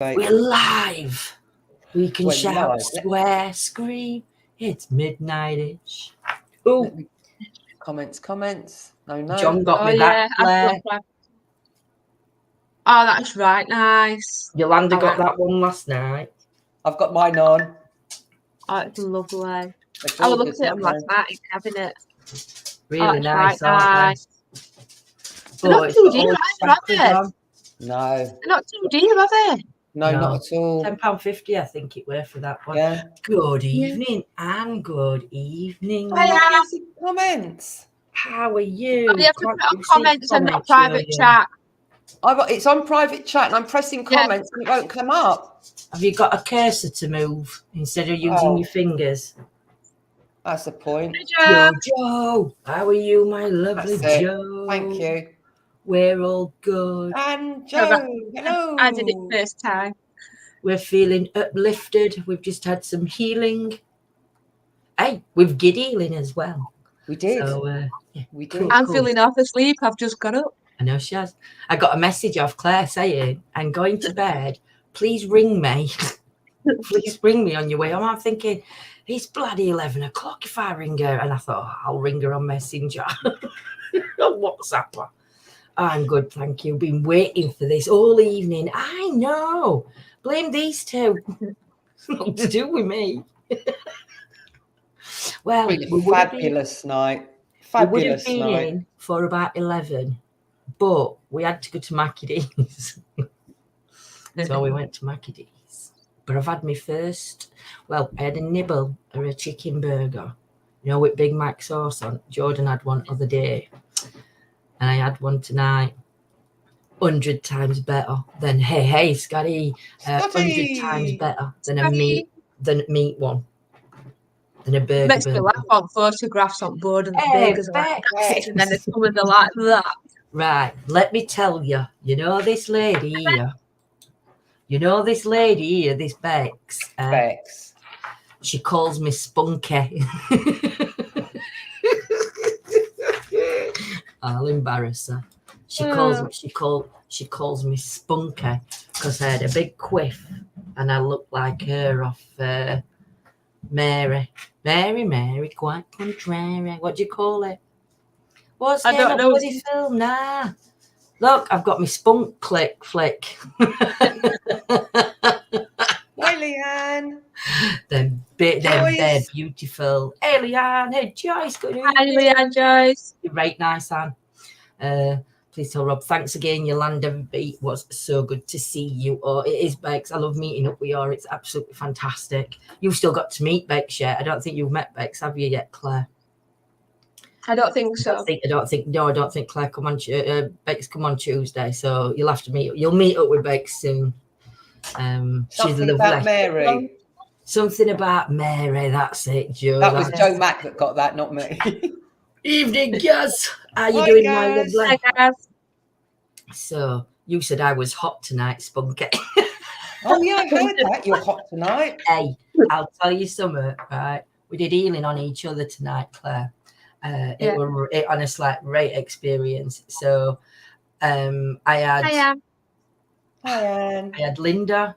We're live. We can shout, live. Swear, scream. It's midnight-ish. Oh, comments. No. John got me that. Oh, that's right. Nice. Yolanda got that one last night. I've got mine on. Oh, it's lovely. I was looking at them last night in cabinet. Really nice, aren't they? They're not too dear, are they? No. They're not too dear, are they? No, not at all. £10.50, I think it were for that one. Yeah. Good evening and good evening. Hi, comments. How are you? Oh, you have to put on comments and not private chat. It's on private chat and I'm pressing comments and it won't come up. Have you got a cursor to move instead of using your fingers? That's the point. Joe, how are you, my lovely Joe? Thank you. We're all good. And Joe, hello. I did it first time. We're feeling uplifted. We've just had some healing. Hey, with good healing as well. We did. So, we did. I'm feeling half asleep. I've just got up. I know she has. I got a message off Claire saying, I'm going to bed. Please ring me. Please ring me on your way home. I'm thinking, it's bloody 11 o'clock if I ring her. And I thought, I'll ring her on Messenger. On WhatsApp her. I'm good, thank you. Been waiting for this all evening. I know. Blame these two. It's nothing to do with me. Well, fabulous night. Fabulous night. We would have been in for about 11, but we had to go to Mackie D's. So we went to Mackie D's. But I've had my first. Well, I had a nibble of a chicken burger, with Big Mac sauce on. Jordan had one other day. And I had one tonight, 100 times better than hey, Scotty, 100 times better than a meat one, than a burger. Makes me laugh on photographs on board and the burgers are like that, and then it's coming like that. Right, let me tell you, this lady here, this Bex. Bex. She calls me Spunky. I'll embarrass her. She calls me Spunky because I had a big quiff and I looked like her off Mary, quite contrary. What do you call it? What's the name of the bloody film? Nah. Look, I've got my spunk flick. Hi, Leanne. They're beautiful. Hey, Leanne. Hey, Joyce. Good evening. Hi, Leanne, Joyce. You're right nice, Anne. Please tell Rob. Thanks again, Yolanda. It was so good to see you. Oh, it is, Bex. I love meeting up with you. It's absolutely fantastic. You've still got to meet Bex yet. I don't think you've met Bex, have you yet, Claire? I don't think so. I don't think Claire Bex come on Tuesday, so you'll have to you'll meet up with Bex soon. She's lovely. About Mary. Something about Mary, that's it, Joe. That was Joe Mack that got that, not me. Evening, Gaz. How you doing, my lovely? Hi, Gaz. So, you said I was hot tonight, Spunky. Oh, yeah, I heard that. You're hot tonight. Hey, I'll tell you something, right? We did healing on each other tonight, Claire. It was honestly like great experience. So, I had Linda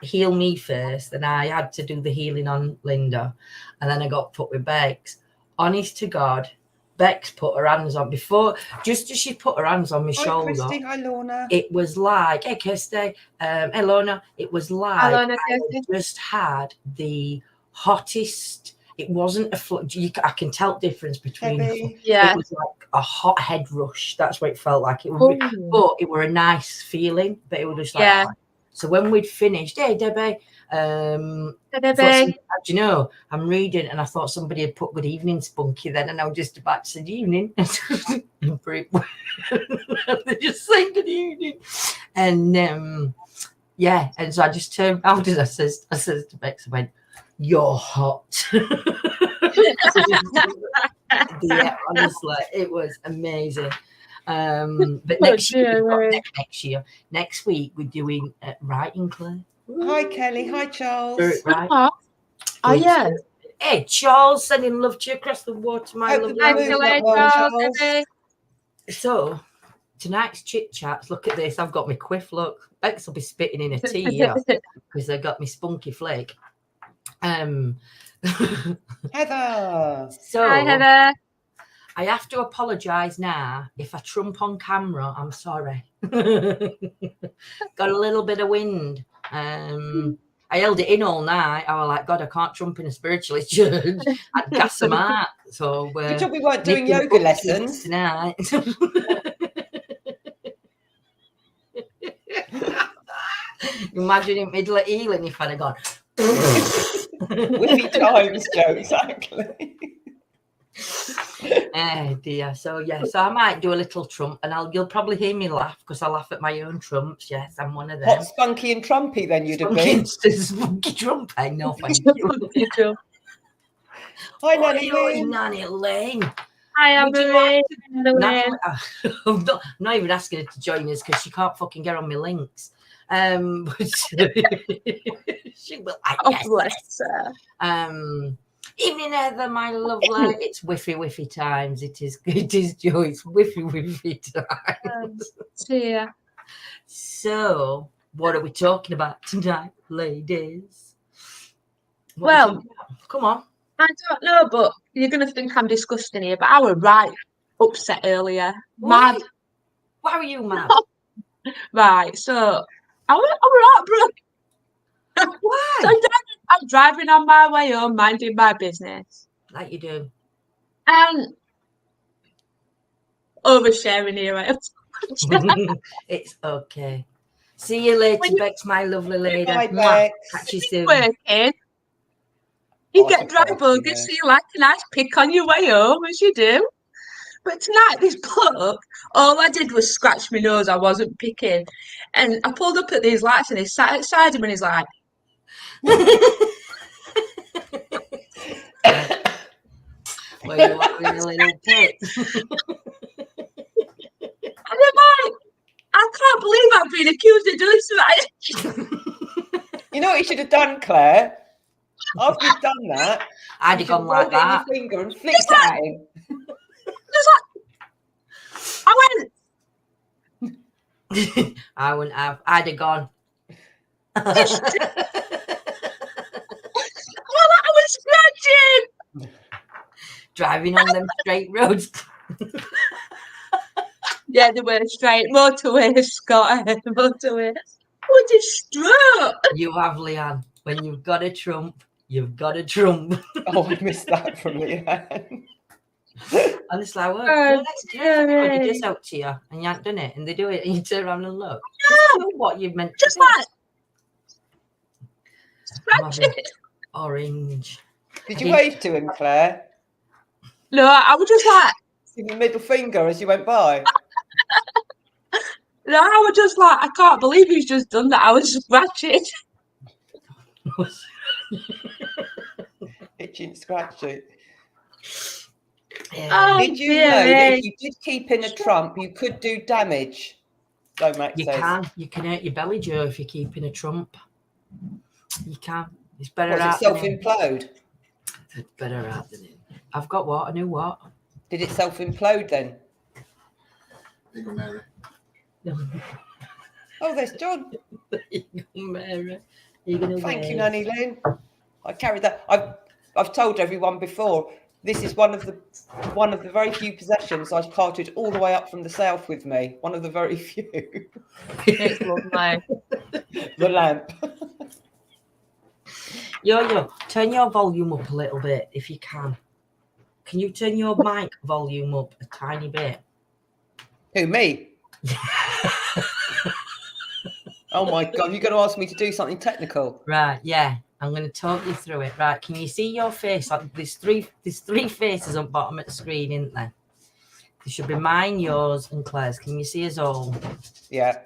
heal me first, and I had to do the healing on Linda, and then I got put with Bex. Honest to God, Bex put her hands on just as she put her hands on my shoulder. Kirsty, hi, Lorna. It was like, hey, Kirsty, hey, Lorna. It was like I just had the hottest. It wasn't I can tell the difference between. Yeah. It was like a hot head rush. That's what it felt like. It was, but it were a nice feeling. But it was just like. So when we'd finished, hey Debbie, you know, I'm reading and I thought somebody had put good evening Spunky then, and I was just about to say good evening. They just saying good evening. And and so I just turned around and I says to Bex, I went, "You're hot." Yeah, honestly, it was amazing. But next week we're doing writing, Claire. Hi, Kelly. Hi, Charles. Right. Oh, yeah. Hey, Charles, sending love to you across the water, my lovely. Charles. So, tonight's chit chats. Look at this. I've got my quiff. Look, Bex will be spitting in a tea, yeah, because I got my spunky flake. Heather. So Hi, Heather. I have to apologise now if I trump on camera. I'm sorry. Got a little bit of wind. I held it in all night. I was like, God, I can't trump in a spiritualist church. I'd gas them out. So Good job we weren't doing yoga lessons tonight. Imagine in middle of healing if I'd have gone. Whippy times, Joe, exactly. Oh dear. So yeah, so I might do a little trump, and you'll probably hear me laugh because I laugh at my own trumps. Yes, I'm one of them. What, spunky and trumpy then you'd have been? Spunky trump, no thank you. Hi, Nanny Lynn. Nanny Lynn. Hi, Emily. I'm not even asking her to join us because she can't fucking get on my links. But she will. Bless her. Evening, Heather, my lovely. It's whiffy times. It is Joe. It's whiffy times. Yeah. So, what are we talking about tonight, ladies? Come on. I don't know, but you're going to think I'm disgusting here, but I was right upset earlier. Why? Mad. Why were you mad? Right, so I was heartbroken. Why? So I'm driving on my way home, minding my business. Like you do. And oversharing here. It's okay. See you later, Bex, my lovely lady. Bye, Bex. Catch you soon. Working. You get dry bogus, so you like a nice pick on your way home, as you do. But tonight, this bloke, all I did was scratch my nose. I wasn't picking. And I pulled up at these lights and he sat outside him and he's like, well, you want a little pick. And I'm like, I can't believe I've been accused of doing something. You know what you should have done, Claire? After you've done that, I'd have gone like that. Your finger and flicked it at him. I went. I wouldn't have. I'd have gone. Well, I was scratching. Driving on them straight roads. Yeah, they were straight. Motorway, Scott. Motorway. What a stroke. You have, Leanne. When you've got a trump, you've got a trump. Oh, I missed that from Leanne. Honestly, I would. Somebody does out to you and you haven't done it, and they do it, and you turn around and look. No. Just what you've meant Just to do. like scratch it. Orange. Did you wave to him, Claire? No, I was just like. Give your middle finger as you went by. No, I was just like, I can't believe he's just done that. I was scratching. Itching, scratching. Yeah. Oh, Did you know that if you did keep in a trump, you could do damage? So Max says. You can hurt your belly, Joe, if you keep in a trump. You can. It's better Was out it self-implode? It's better out than in. I've got what? I knew what? Did it self-implode then? There you go, Mary. Oh, there's John. Mary. Thank you, Nanny Lynn. I carried that. I've told everyone before. This is one of the very few possessions I've carted all the way up from the south with me. One of the very few. It's lovely. The lamp. Yo, turn your volume up a little bit if you can. Can you turn your mic volume up a tiny bit? Who, me? Oh my God, you're going to ask me to do something technical? Right, yeah. I'm going to talk you through it. Right, can you see your face? Like there's three faces on bottom of the screen, isn't there? There should be mine, yours, and Claire's. Can you see us all? Yeah.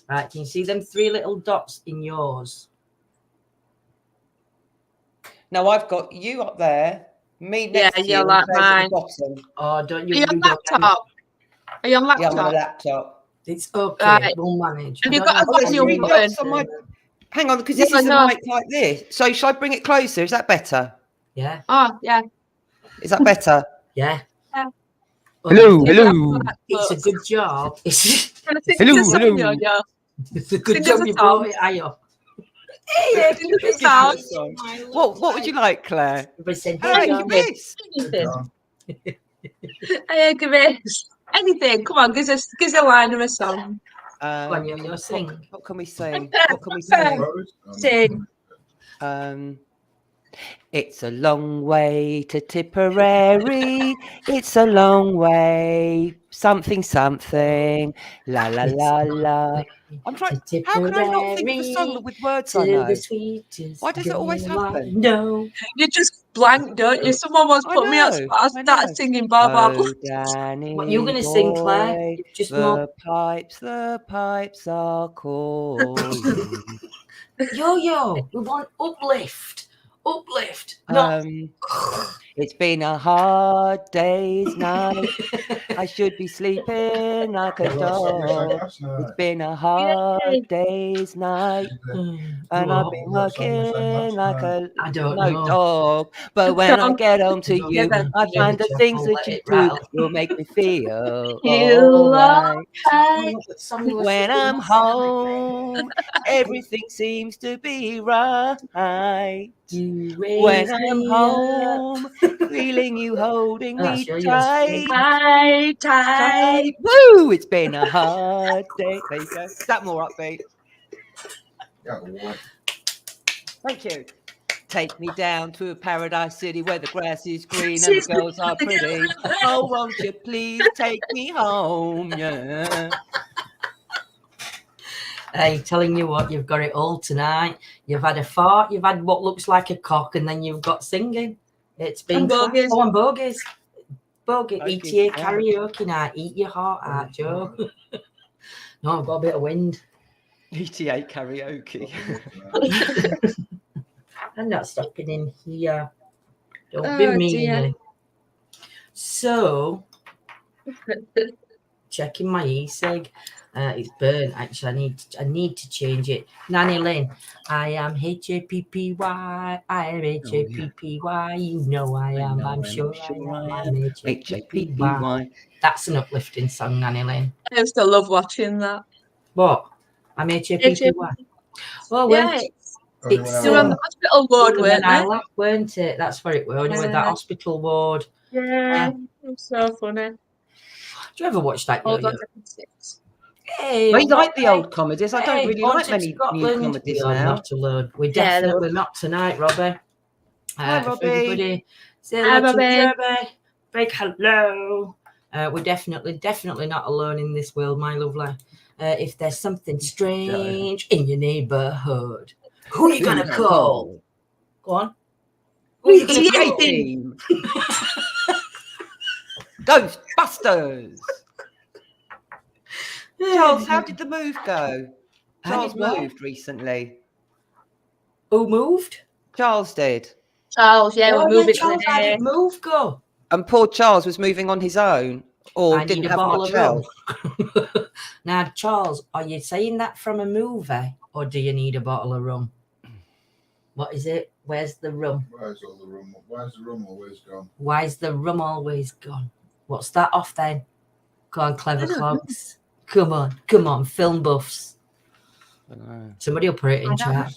Right, can you see them three little dots in yours? Now I've got you up there, me next to you, you're like mine. Oh, don't you? Are you on laptop? Are you on laptop? Yeah, I'm on a laptop. It's okay. Right. We'll manage. Have you got a volume button? Hang on, because this is a mic like this. So shall I bring it closer? Is that better? Yeah. Oh, yeah. Is that better? Yeah. Hello, Sing hello. that It's a quote. good job. It's Can I sing Hello, a song, hello. Yo-Yo? a good Sing us job a you song. brought it, Ayo. Hey, Sing us a Give song. you a song. What would you like, Claire? Everybody said, Hello, hey, Anything. Grace. Anything. John. Hey, Grace. Anything. Come on, give us a line of a song. Go on, Yo-Yo, sing. What can we sing? What can we sing? Sing. It's a long way to Tipperary. It's a long way. Something, something. La la It's la a la. long I'm trying. to How can I not think of a song Tipperary, with words I to know? the sweetest Why does it always girl I happen? know. You just blank, don't you? Someone once I put me on know, spot. I I start know. singing Bob Bob. Oh, Danny What you gonna sing, Claire? boy, You've just more. the pipes are calling. Yo-Yo, we want uplift. Uplift. Not. It's been a hard day's night. I should be sleeping like a dog. It's been a hard day's night, and I've been working like a I don't know. dog. But when I get home to Don't you, know. I find the Just things let that you it do rattle. will make me feel You all right. What song you were When singing? I'm home, everything seems to be right. You When raise I'm me up. home, feeling you holding me That's Yo-Yo's tight. favourite. Tight. Woo! It's been a hard day. There you go. Is that more upbeat? Yeah, what? Thank you. Take me down to a paradise city where the grass is green and the girls are pretty. Oh, won't you please take me home? Yeah. Hey, telling you what, you've got it all tonight. You've had a fart, you've had what looks like a cock, and then you've got singing. It's been bogies. Oh, and bogies. Bogey, Bogies, ETA yeah. karaoke night. Eat your heart out, Joe. No, I've got a bit of wind. ETA karaoke. I'm not stopping in here. Don't Oh, be mean. dear. So, checking my e-cig. It's burnt. Actually, I need to change it. Nanny Lynn, I am HAPPY. I am HAPPY. You know I am. I'm sure I am. I'm HAPPY. That's an uplifting song, Nanny Lynn. I used to love watching that. What? I'm HAPPY. Oh, Yeah, well, It's they were on the hospital ward, weren't they? Laugh, weren't it? That's what it was. Only with that hospital ward. Yeah, it was so funny. Do you ever watch that? Hold Yo-Yo? on, second six. Hey, I like the old comedies. I don't really like Haunted many new Scotland. comedies We are now. not alone. We're Yeah, they definitely not tonight, Robbie. Hi, If Robbie. everybody say Hi, hello to Robbie. Robbie. Big hello. We're definitely not alone in this world, my lovely. If there's something strange in your neighbourhood, who are you gonna call? Go on. Who are you gonna ETA call? team. Ghostbusters. Charles, how did the move go? Charles moved recently. Who moved? Charles did. Charles, yeah, we're moving Charles, how today. did move go? And poor Charles was moving on his own or I didn't need a have bottle much of rum. help. Now, Charles, are you saying that from a movie or do you need a bottle of rum? What is it? Where's the rum? Where's all the rum? Where's the rum always gone? Why's the rum always gone? What's that off then? Go on, clever I don't clogs. Come on, film buffs. Somebody will put it in chat.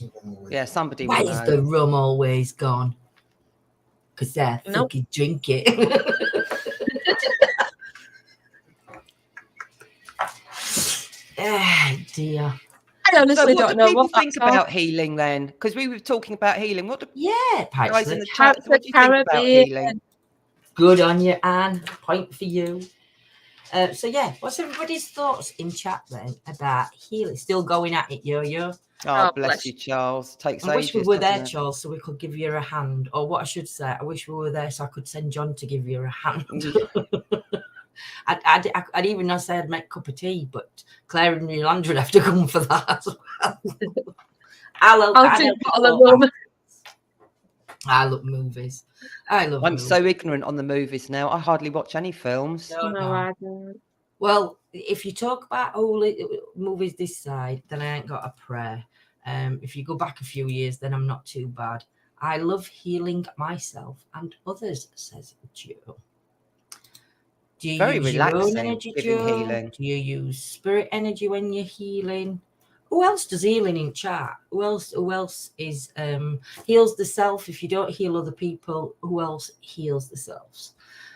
Yeah, somebody Why will is know. the rum always gone? Because they're fucking drink it. Ah, dear. I honestly don't know what do people what think that's about healing then? Because we were talking about healing. What do Yeah, guys in actually. the chat, what do you think about healing? Good on you, Anne. Point for you. So yeah, what's everybody's thoughts in chat then about healing? Still going at it, Yo-Yo. Oh, bless you, Charles. Takes I wish we ages, were there, doesn't it? Charles, so we could give you a hand. Or what I should say, I wish we were there so I could send John to give you a hand. I'd even not say I'd make a cup of tea, but Claire and Yolanda would have to come for that as well. I love movies. I'm movies. so ignorant on the movies now. I hardly watch any films. No, I don't. Well, if you talk about holy movies this side, then I ain't got a prayer. If you go back a few years, then I'm not too bad. I love healing myself and others, says Joe. Do you Very use your own relaxing, energy, giving Joe? healing. Do you use spirit energy when you're healing? Who else does healing in chat? Who else is heals the self? If you don't heal other people, who else heals the selves?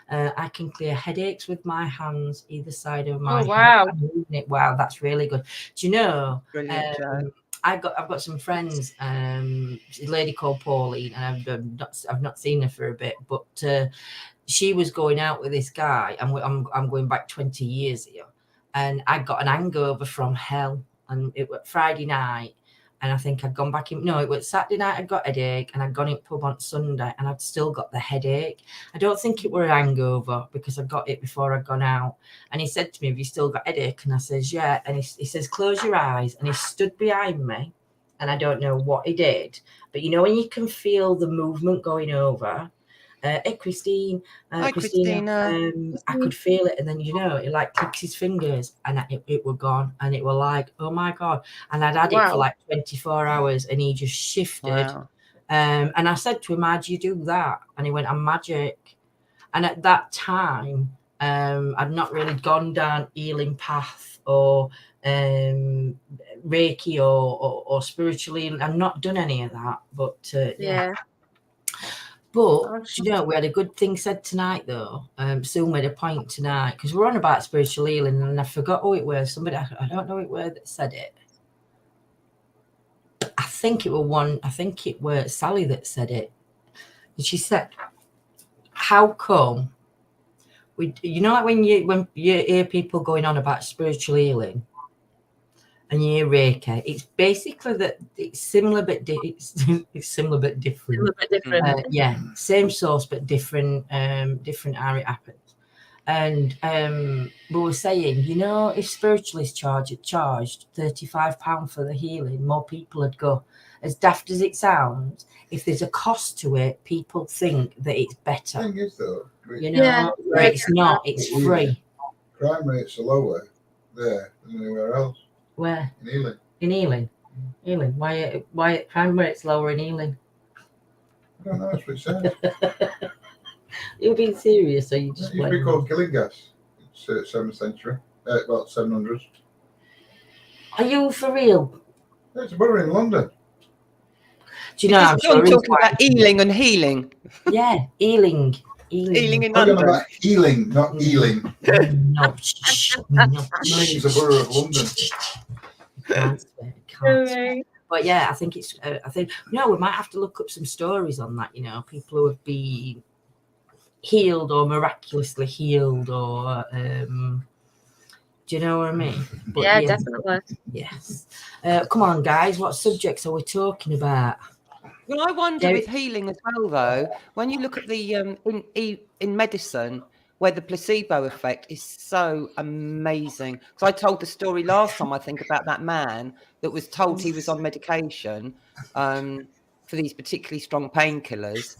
I can clear headaches with my hands either side of my Oh, wow. head. I'm moving it. Wow, that's really good. Do you know? Brilliant, Joe. I've got some friends. She's a lady called Pauline, and I've not seen her for a bit, but she was going out with this guy, and I'm going back 20 years here, and I got an hangover from hell, and it was Friday night, and I think I'd gone back in. No, it was Saturday night. I'd got a headache, and I'd gone in pub on Sunday, and I'd still got the headache. I don't think it were a hangover because I got it before I'd gone out. And he said to me, "Have you still got a headache?" And I says, "Yeah." And he says, "Close your eyes." And he stood behind me, and I don't know what he did, but you know when you can feel the movement going over. Hey, Christine. Hi, Christina. I could feel it, and then he like clicks his fingers, and it were gone, and it were like, oh my god! And I'd had it for like 24 hours, and he just shifted. Wow. And I said to him, "How'd you do that?" And he went, "I'm magic." And at that time, I'd not really gone down healing path or Reiki or spiritually. I've not done any of that, but yeah. But we had a good thing said tonight though. Sue made a point tonight because we're on about spiritual healing, and I forgot who it was. Somebody, I don't know who it was that said it. I think it was Sally that said it. And she said, "How come like when you hear people going on about spiritual healing and you hear Reiki, it's basically that it's similar but it's similar but different. Yeah, same source but different how it happens. And we were saying, if spiritualists charged £35 for the healing, more people would go. As daft as it sounds, if there's a cost to it, people think that it's better. The thing is, though, where it's not, it's free. Crime rates are lower there than anywhere else. Where? In Ealing. In Ealing? Ealing? Why crime rate's lower in Ealing? I don't know, that's what it says. You're being serious, or you just It used to be called killing gas. It's 7th century. About 700s. Are you for real? Yeah, it's a borough in London. Do you know I'm sure talking about Ealing and healing? Yeah, Ealing. Ealing in London. London. About Ealing, not Ealing. No. Ealing's a borough of London. Can't. But yeah, I think it's. I think we might have to look up some stories on that. People who have been healed or miraculously healed, or do you know what I mean? But yeah, definitely. Yes. Come on, guys. What subjects are we talking about? Well, I wonder with healing as well, though, when you look at the in medicine, where the placebo effect is so amazing. So I told the story last time, I think, about that man that was told he was on medication for these particularly strong painkillers.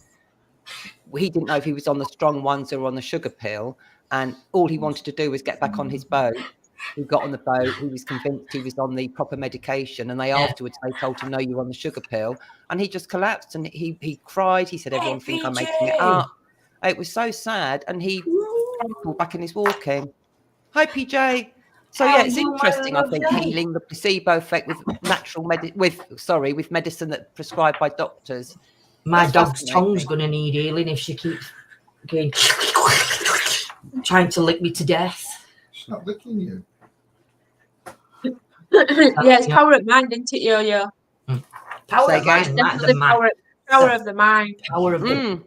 He didn't know if he was on the strong ones or on the sugar pill, and all he wanted to do was get back on his boat. He got on the boat. He was convinced he was on the proper medication, and afterwards they told him, "No, you're on the sugar pill," and he just collapsed and he cried. He said, "Everyone think I'm making it up." It was so sad, and he crumpled back in his walking. Hi, PJ. So yeah, it's interesting. I think healing the placebo effect with with medicine that's prescribed by doctors. My dog's tongue's going to need healing if she keeps going, trying to lick me to death. She's not licking you. Yeah, it's power of mind, isn't it, Yo-Yo? Power of mind. Power of the mind. Power of the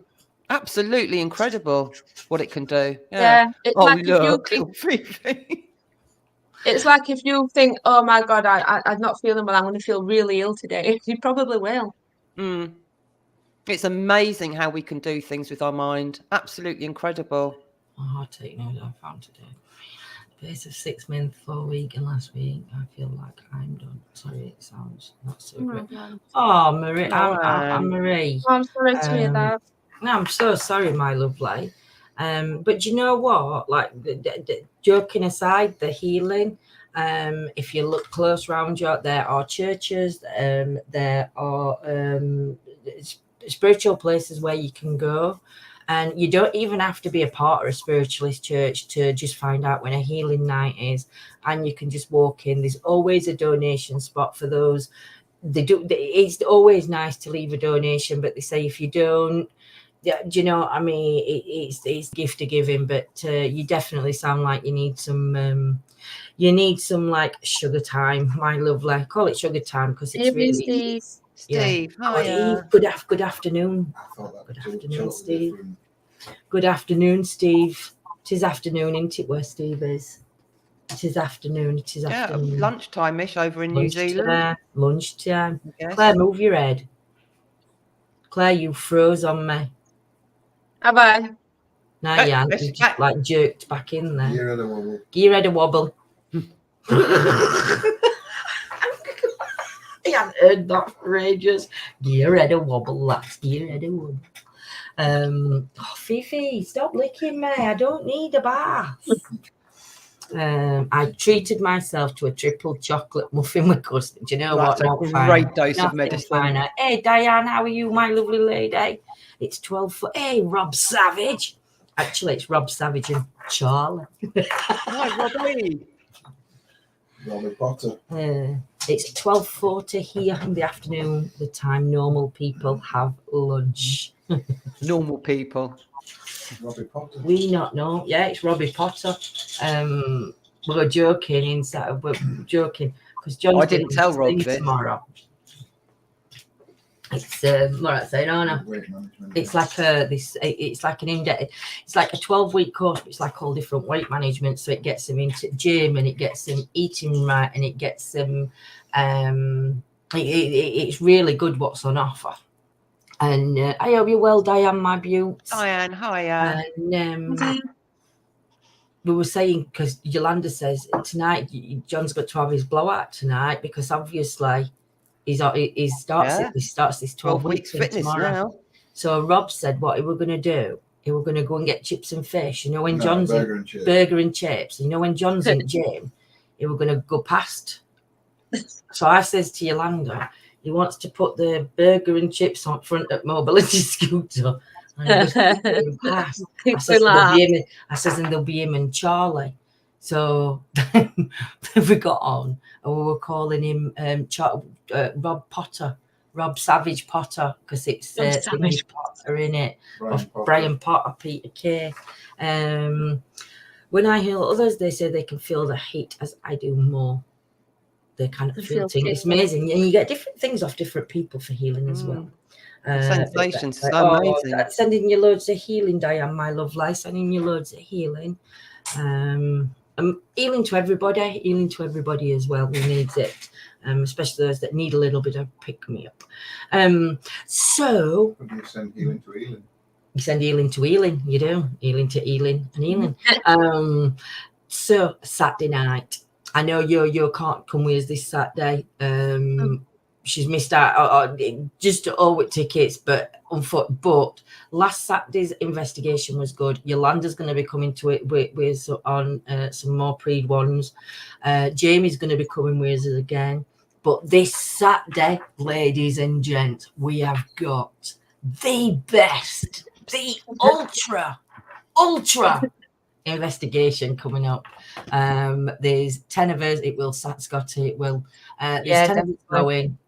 absolutely incredible what it can do. Yeah. It's like it's like if you think, oh my God, I'm not feeling well, I'm going to feel really ill today. You probably will. It's amazing how we can do things with our mind. Absolutely incredible. Oh, I'll take note I found today. Pace of 6 months, 4 week, and last week I feel like I'm done. Sorry, it sounds not so great. Oh, Marie, I'm Marie. I'm sorry to hear that. No, I'm so sorry, my lovely. But you know what? Like, joking aside, the healing. If you look close around you, there are churches. There are spiritual places where you can go. And you don't even have to be a part of a spiritualist church to just find out when a healing night is. And you can just walk in. There's always a donation spot for those. It's always nice to leave a donation, but they say if you don't, yeah, do you know what I mean? It's gift of giving, but you definitely sound like you need some like sugar time, my lovely. Call it sugar time because it's really Steve. Steve, hiya. Good afternoon. I thought that Good was afternoon, totally Steve. different. Good afternoon, Steve. It is afternoon, isn't it, where Steve is? It is afternoon. It is Yeah, afternoon. lunchtime-ish over in New Zealand. Lunchtime. Yes. Claire, move your head. Claire, you froze on me. Have I? No, Hey, yeah, it's you just back. like jerked back in there. Year of the wobble. Gear head a wobble. I hadn't heard that for ages. Gear head a wobble. That's gear head a wobble. Fifi, stop licking me. I don't need a bath. I treated myself to a triple chocolate muffin with custard. Do you know That's what? a great dose of medicine. Finer. Hey, Diane, how are you, my lovely lady? It's 12 foot. Hey, Rob Savage. Actually, it's Rob Savage and Charlie. Hi, Robbie. Robert Potter. It's 12:40 here in the afternoon, the time normal people have lunch. Normal people. Robert Potter. We not know. Yeah, it's Robbie Potter. We were joking inside. We're joking because John's I didn't tell Rob this. tomorrow. It's what I say, no. Weight management. It's like it's like an in-depth. It's like a 12-week course, but it's like all different weight management. So it gets them into gym, and it gets them eating right, and it gets them. It's really good what's on offer. And I hope you're well, Diane, my beaut. Diane, hiya. And we were saying, because Yolanda says tonight, John's got to have his blowout tonight because obviously he starts this 12 weeks fitness tomorrow. now. So Rob said what he were going to do. He were going to go and get chips and fish. You know, when John's burger and chips. You know, when John's in gym, he were going to go past. So I says to Yolanda, he wants to put the burger and chips on front of mobility scooter. And past. I says, and there'll be him and Charlie. So we got on, and we were calling him Rob Savage Potter, because it's Savage Potter in it. Brian Potter, Peter Kay. When I hear others, they say they can feel the heat as I do more. They kind of feel things. It's amazing, and you get different things off different people for healing as well. Sensations, so amazing. Sending you loads of healing, Diane, my lovely. Sending you loads of healing. Healing to everybody as well who needs it, especially those that need a little bit of pick me up. So you send healing to healing. You send healing to healing. You do healing to healing and healing. So Saturday night, I know you can't come with us this Saturday. She's missed out just all with tickets, but last Saturday's investigation was good. Yolanda's going to be coming to it with on some more preed ones. Jamie's going to be coming with us again. But this Saturday, ladies and gents, we have got the best, the ultra investigation coming up. There's 10 of us. It will Scotty. It will. There's 10 of us going.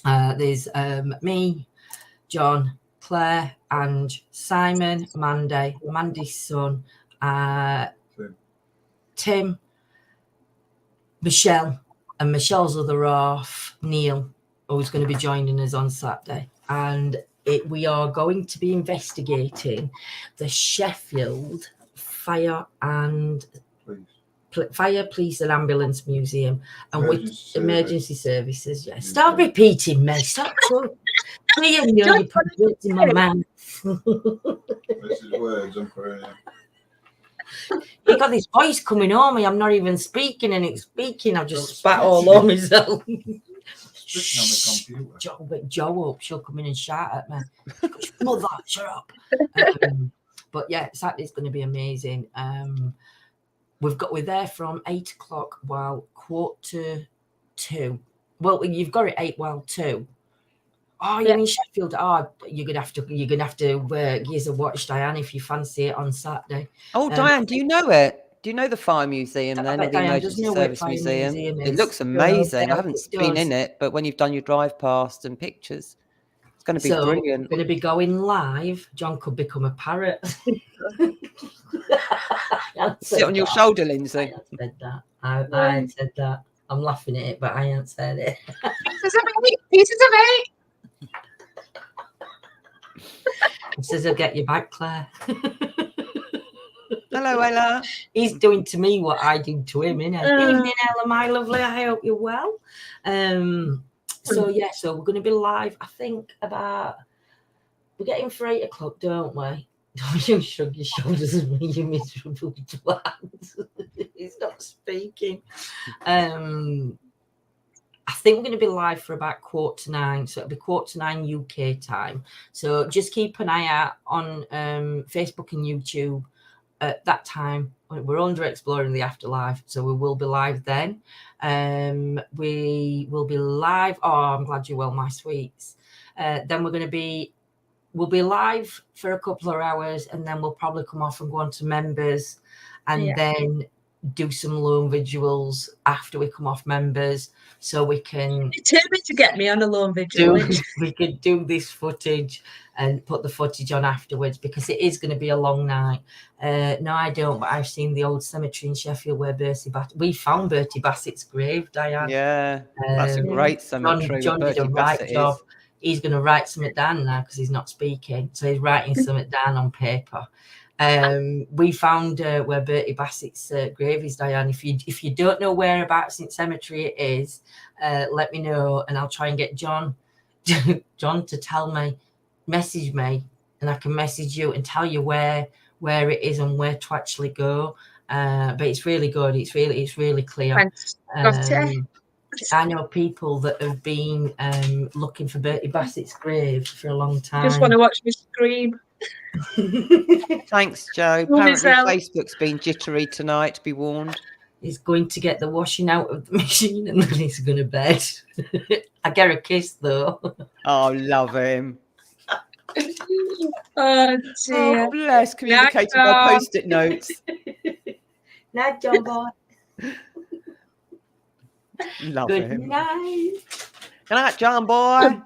There's me, John, Claire, and Simon, Mandy's son, Tim, Michelle, and Michelle's other half, Neil, who's going to be joining us on Saturday. And we are going to be investigating the Sheffield Fire, Police and Ambulance Museum, and with emergency services. Yes. Stop repeating me. Stop talking. You put words in my mouth. This is words I'm putting in. You got this voice coming on me. I'm not even speaking, and it's speaking. I've just spat all over myself. Speaking on the computer. Joe up. She'll come in and shout at me. Mother, shut up. But yeah, Saturday's going to be amazing. We're there from 8 o'clock while 1:45. Well, you've got it 8 while 2. Oh, you're in Sheffield. Oh, you're gonna have to give us a watch, Diane, if you fancy it on Saturday. Oh, Diane, do you know it? Do you know the Fire Museum I then, bet or the Diane does Emergency know where Service Fire Museum? Museum It is. looks amazing. I Yeah, haven't it been does. in it, but when you've done your drive past and pictures, it's going to be So brilliant. we're going to be going live. John could become a parrot. Sit on your shoulder, Lindsay. I ain't said that. I ain't said that. I'm laughing at it, but I ain't said it. Pieces of meat. Pieces of meat. He says he'll get you back, Claire. Hello, Ella. He's doing to me what I do to him, innit? Evening, Ella, my lovely. I hope you're well. So we're going to be live. I think we're getting for 8 o'clock, don't we? Don't you shrug your shoulders at me, you miserable twat. He's not speaking. I think we're going to be live for about 8:45, so it'll be 8:45 UK time. So just keep an eye out on Facebook and YouTube at that time. We're under Exploring the Afterlife, so we will be live then. We will be live. Oh, I'm glad you're well, my sweets. Then we'll be live for a couple of hours, and then we'll probably come off and go on to members, and then do some lone vigils after we come off members, so we can determined to get me on a lone vigil. We could do this footage and put the footage on afterwards, because it is going to be a long night. No, I don't, but I've seen the old cemetery in Sheffield where we found Bertie Bassett's grave, Diane. Yeah, that's a great cemetery. John did a right job. He's going to write something down now because he's not speaking, so he's writing something down on paper. We found where Bertie Bassett's grave is, Diane. If you don't know whereabouts in cemetery it is, let me know, and I'll try and get John to tell me, message me, and I can message you and tell you where it is and where to actually go. But it's really good. It's really clear. I know people that have been looking for Bertie Bassett's grave for a long time. Just want to watch me scream. Thanks, Joe. Apparently Facebook's been jittery tonight, be warned. He's going to get the washing out of the machine and then he's going to bed. I get a kiss though. Oh, love him. Oh dear. Oh, bless. Communicating by post-it notes. Night, John boy. Love Good him. night. Good night, John boy.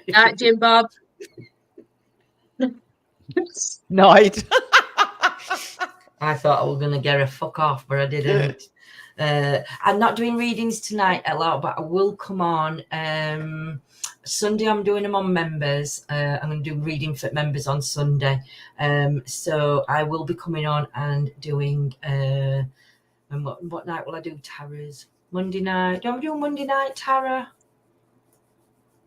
Night, Jim Bob. Night. I thought I was going to get a fuck off, but I didn't. I'm not doing readings tonight a lot, but I will come on. Sunday, I'm doing them on members. I'm going to do reading for members on Sunday. So I will be coming on and doing... and what night will I do Tara's? Monday night. Don't we do Monday night, Tara?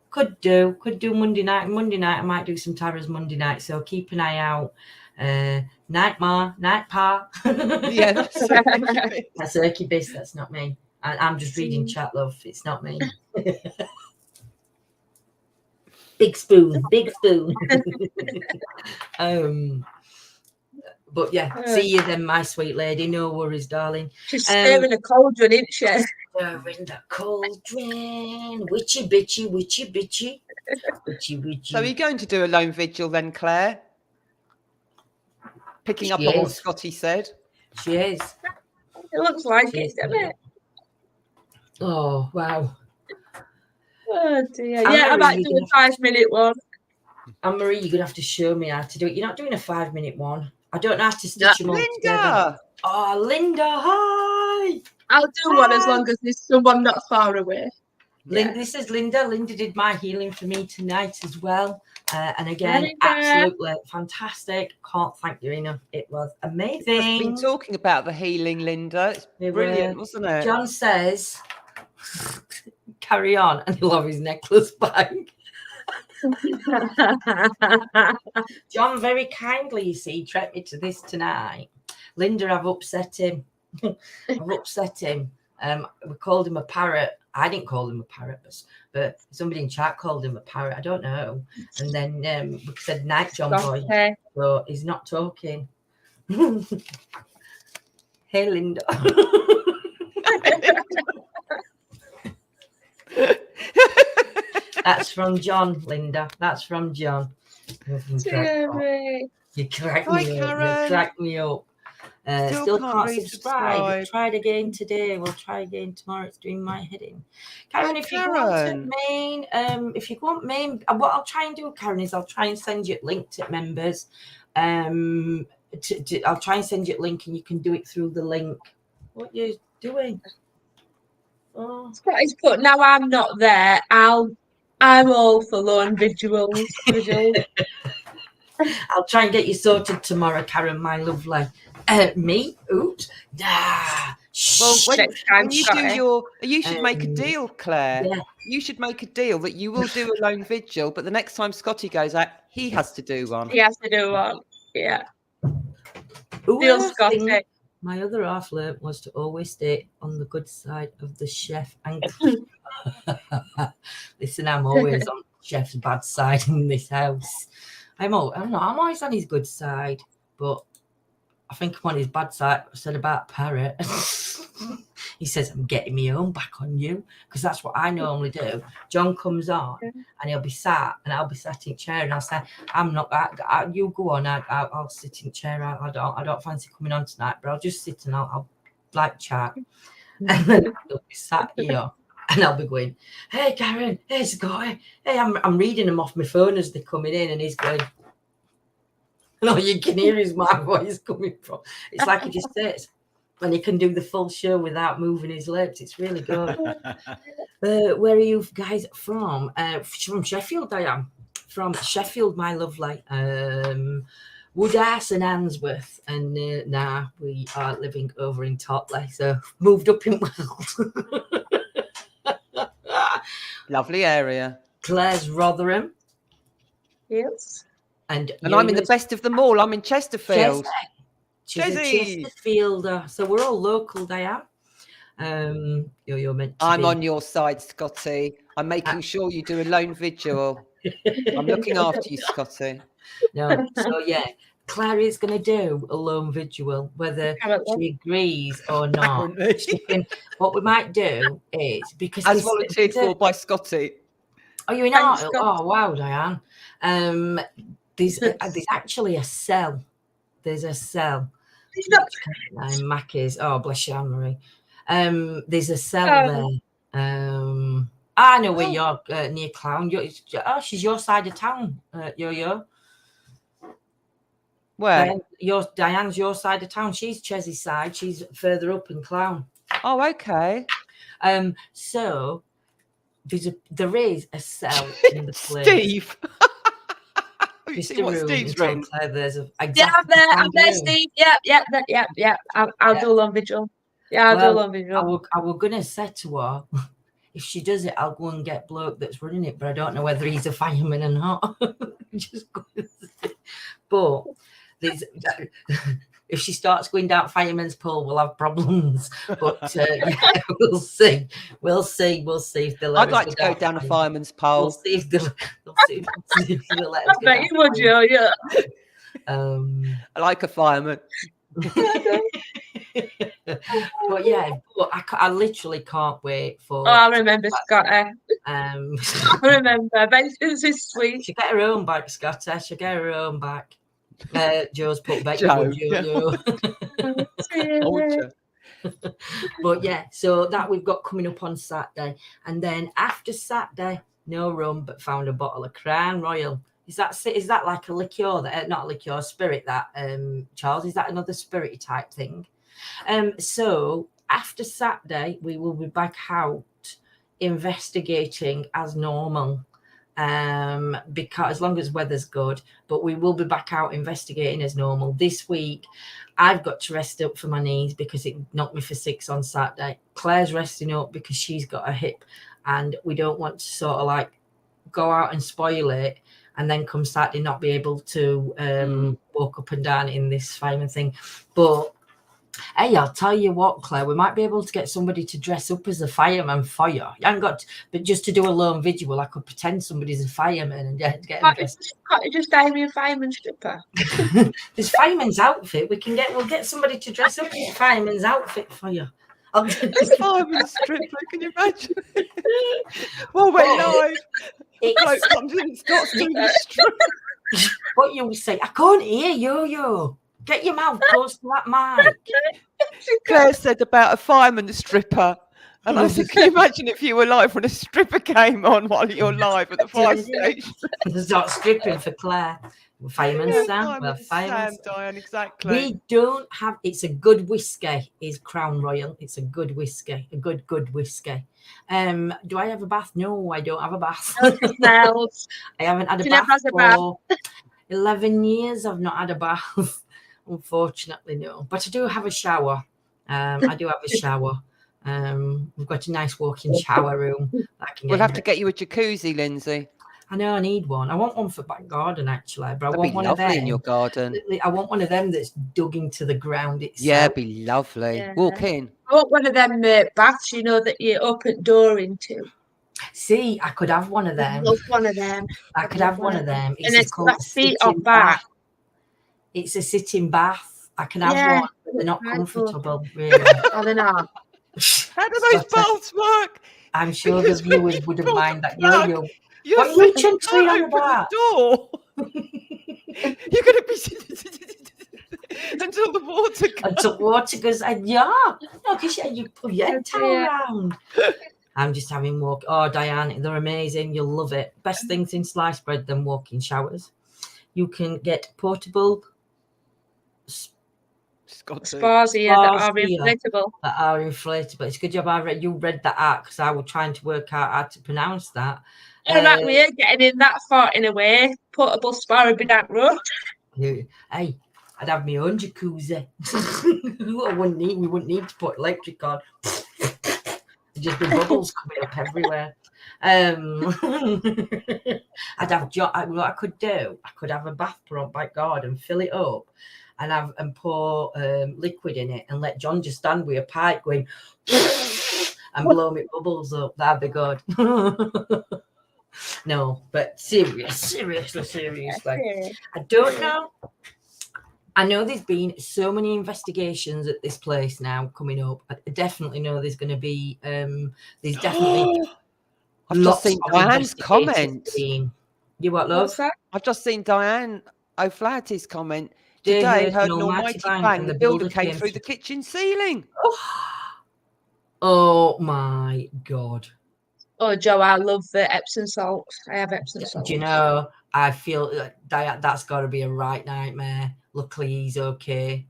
Could do Monday night. Monday night, I might do some Tara's Monday night. So keep an eye out. Night Ma, night Pa. Yeah, that's Erky Biss. That's not me. I'm just reading chat, love. It's not me. Big spoon. But yeah, see you then, my sweet lady. No worries, darling. She's stirring a cauldron, isn't she? Stirring the cauldron. Witchy bitchy. So are you going to do a lone vigil then, Claire? Picking up on what Scotty said. She is. It looks like it, doesn't it? Oh, wow. Oh dear. Yeah, I might do a 5-minute one. Anne-Marie, you're going to have to show me how to do it. You're not doing a 5-minute one. I don't know how to stitch them all together. Oh, Linda, hi. I'll do one as long as there's someone not far away. This is Linda. Linda did my healing for me tonight as well. And again, absolutely fantastic. Can't thank you enough. It was amazing. I've been talking about the healing, Linda. It's brilliant, wasn't it? John says, carry on, and he'll have his necklace back. John very kindly, you see, treated me to this tonight. Linda, I've upset him. We called him a parrot. I didn't call him a parrot, but somebody in chat called him a parrot. I don't know. And then we said night, John boy. Okay. So he's not talking. Hey, Linda. That's from John, Linda. That's from John. Dear You crack Hi, me up. You Karen. crack me up. Still can't subscribe. resubscribe. Tried again today. We'll try again tomorrow. It's doing my head in. Karen, Oh, if you go on to Karen. main, if you go on main, what I'll try and do, Karen, is I'll try and send you a link to members. I'll try and send you a link, and you can do it through the link. What are you doing? Oh. Scotty's put, now I'm not there. I'm all for lone vigils. I'll try and get you sorted tomorrow, Karen, my lovely. Me? Oot. Well, when you Scotty. do you should make a deal, Claire. Yeah. You should make a deal that you will do a lone vigil, but the next time Scotty goes out, he has to do one. He has to do one. Yeah. Ooh, Deal, Scotty. my other half learnt was to always stay on the good side of the chef. And listen, I'm always on chef's bad side in this house. I'm always on his good side, but I think I'm on his bad side. I said about Parrot. He says, I'm getting me own back on you, because that's what I normally do. John comes on and he'll be sat, and I'll be sat in chair, and I'll say, I'm not, you go on, I'll sit in chair. I don't fancy coming on tonight, but I'll just sit and I'll like chat. And then he'll be sat here, and I'll be going, hey, Karen, hey, Scotty. Hey, I'm reading them off my phone as they're coming in, and he's going, and all you can hear is my voice coming from. It's like he just sits. And he can do the full show without moving his lips. It's really good. Where are you guys from? From Sheffield, I am. From Sheffield, my lovely. Woodhouse and Answorth. And now we are living over in Totley. So moved up in Wales. Lovely area. Claire's Rotherham. Yes. And I'm in the best of them all. I'm in Chesterfield. She's a Chesterfielder, so we're all local, Diane. You're meant to I'm be. on your side, Scotty. I'm making sure you do a lone vigil. I'm looking after you, Scotty. No, so yeah, Claire is going to do a lone vigil, whether she agrees or not. What we might do is, because as volunteered for by Scotty. Oh, you're in Artle? Oh, wow, Diane. There's actually a cell. There's a cell. Mackie's. Oh, bless you, Anne-Marie. There's a cell there. I know where you're near Clown. She's your side of town, Yo-Yo. Where? Diane's your side of town. She's Chesley's side. She's further up in Clown. Oh, okay. So there is a cell in the place. Steve. Mr. What Steve's written. There's I'm there, Steve. Yeah. I'll do a long vigil. Yeah, I'll do a long vigil. I was gonna say to her, if she does it, I'll go and get bloke that's running it, but I don't know whether he's a fireman or not. Just go. But if she starts going down fireman's pole, we'll have problems. But we'll see. We'll see if they'll. I'd like to go down a fireman's pole. We'll see if they'll. I bet you would, Joe. Yeah. I like a fireman. But yeah, I literally can't wait for. Oh, I remember Scotty. I remember. This is sweet. She'll get her own back, Scotty. She'll get her own back. Joe's put back. Joe. But yeah, so that we've got coming up on Saturday, and then after Saturday, no rum, but found a bottle of Crown Royal. Is that like a liqueur? That not a liqueur, spirit? That Charles, is that another spirity type thing? So after Saturday, we will be back out investigating as normal. Because as long as weather's good, but we will be back out investigating as normal. This week I've got to rest up for my knees because it knocked me for 6 on Saturday. Claire's resting up because she's got a hip, and we don't want to sort of like go out and spoil it and then come Saturday not be able to walk up and down in this fireman thing. But hey, I'll tell you what, Claire, we might be able to get somebody to dress up as a fireman for you. You haven't got to, but just to do a lone vigil, I could pretend somebody's a fireman and get them dressed. Can't you just dye me a fireman stripper? There's fireman's outfit. We'll get somebody to dress up in a fireman's outfit for you. It's fireman's stripper, can you imagine? Well, we're live. bloke comes in and starts doing the strip. What you say? I can't hear you. Get your mouth close to that mic. Claire said about a fireman stripper. And I said, can you imagine if you were live when a stripper came on while you're live at the fire station? Start stripping for Claire. Fireman Sam. Well, Fireman Sam, Diane, exactly. We don't have. It's a good whiskey. Is Crown Royal. It's a good whiskey. A good baths. Do I have a bath? No, I don't have a bath. I haven't had a bath for 11 years. I've not had a bath. Unfortunately, no. But I do have a shower. I do have a shower. We've got a nice walk-in shower room. We'll have to get you a jacuzzi, Lindsay. I know I need one. I want one for back garden actually, but That'd I want be one lovely of them in your garden. I want one of them that's dug into the ground itself. Yeah, it'd be lovely. Yeah. Walk in. I want one of them baths, you know, that you open door into. See, I could have one of them. I love one of them. I could have one of them. It's got feet on bath. It's a sitting bath. I can have one, but they're not comfortable, really. Oh, they're not. How do those baths work? I'm sure the viewers wouldn't mind that. Yo-yo. What are you trying on about? Door. You're going to be until the water goes. Until water goes. No, because you put your head towel around. I'm just having walk. Oh, Diane, they're amazing. You'll love it. Best things in sliced bread than walk-in showers. You can get portable spas here that are inflatable. It's a good job you read that out because I was trying to work out how to pronounce that. That we're getting in that far in a way. Portable spa would be that rough. Hey, I'd have my own jacuzzi. We wouldn't need to put electric on. Just the bubbles coming up everywhere. I'd have what I could do. I could have a bath on back garden, fill it up, and pour liquid in it, and let John just stand with a pipe going and blow me bubbles up. That'd be good. No, but seriously. I don't know. I know there's been so many investigations at this place now coming up. I definitely know there's going to be. There's definitely. I've just seen Diane's comment. You what, love? I've just seen Diane O'Flaherty's comment. Today heard an almighty bang. The builder came through the kitchen ceiling. Oh my God. Oh, Joe, I love the Epsom salt. I have Epsom salt. Do you know, I feel that's got to be a right nightmare. Luckily, he's okay.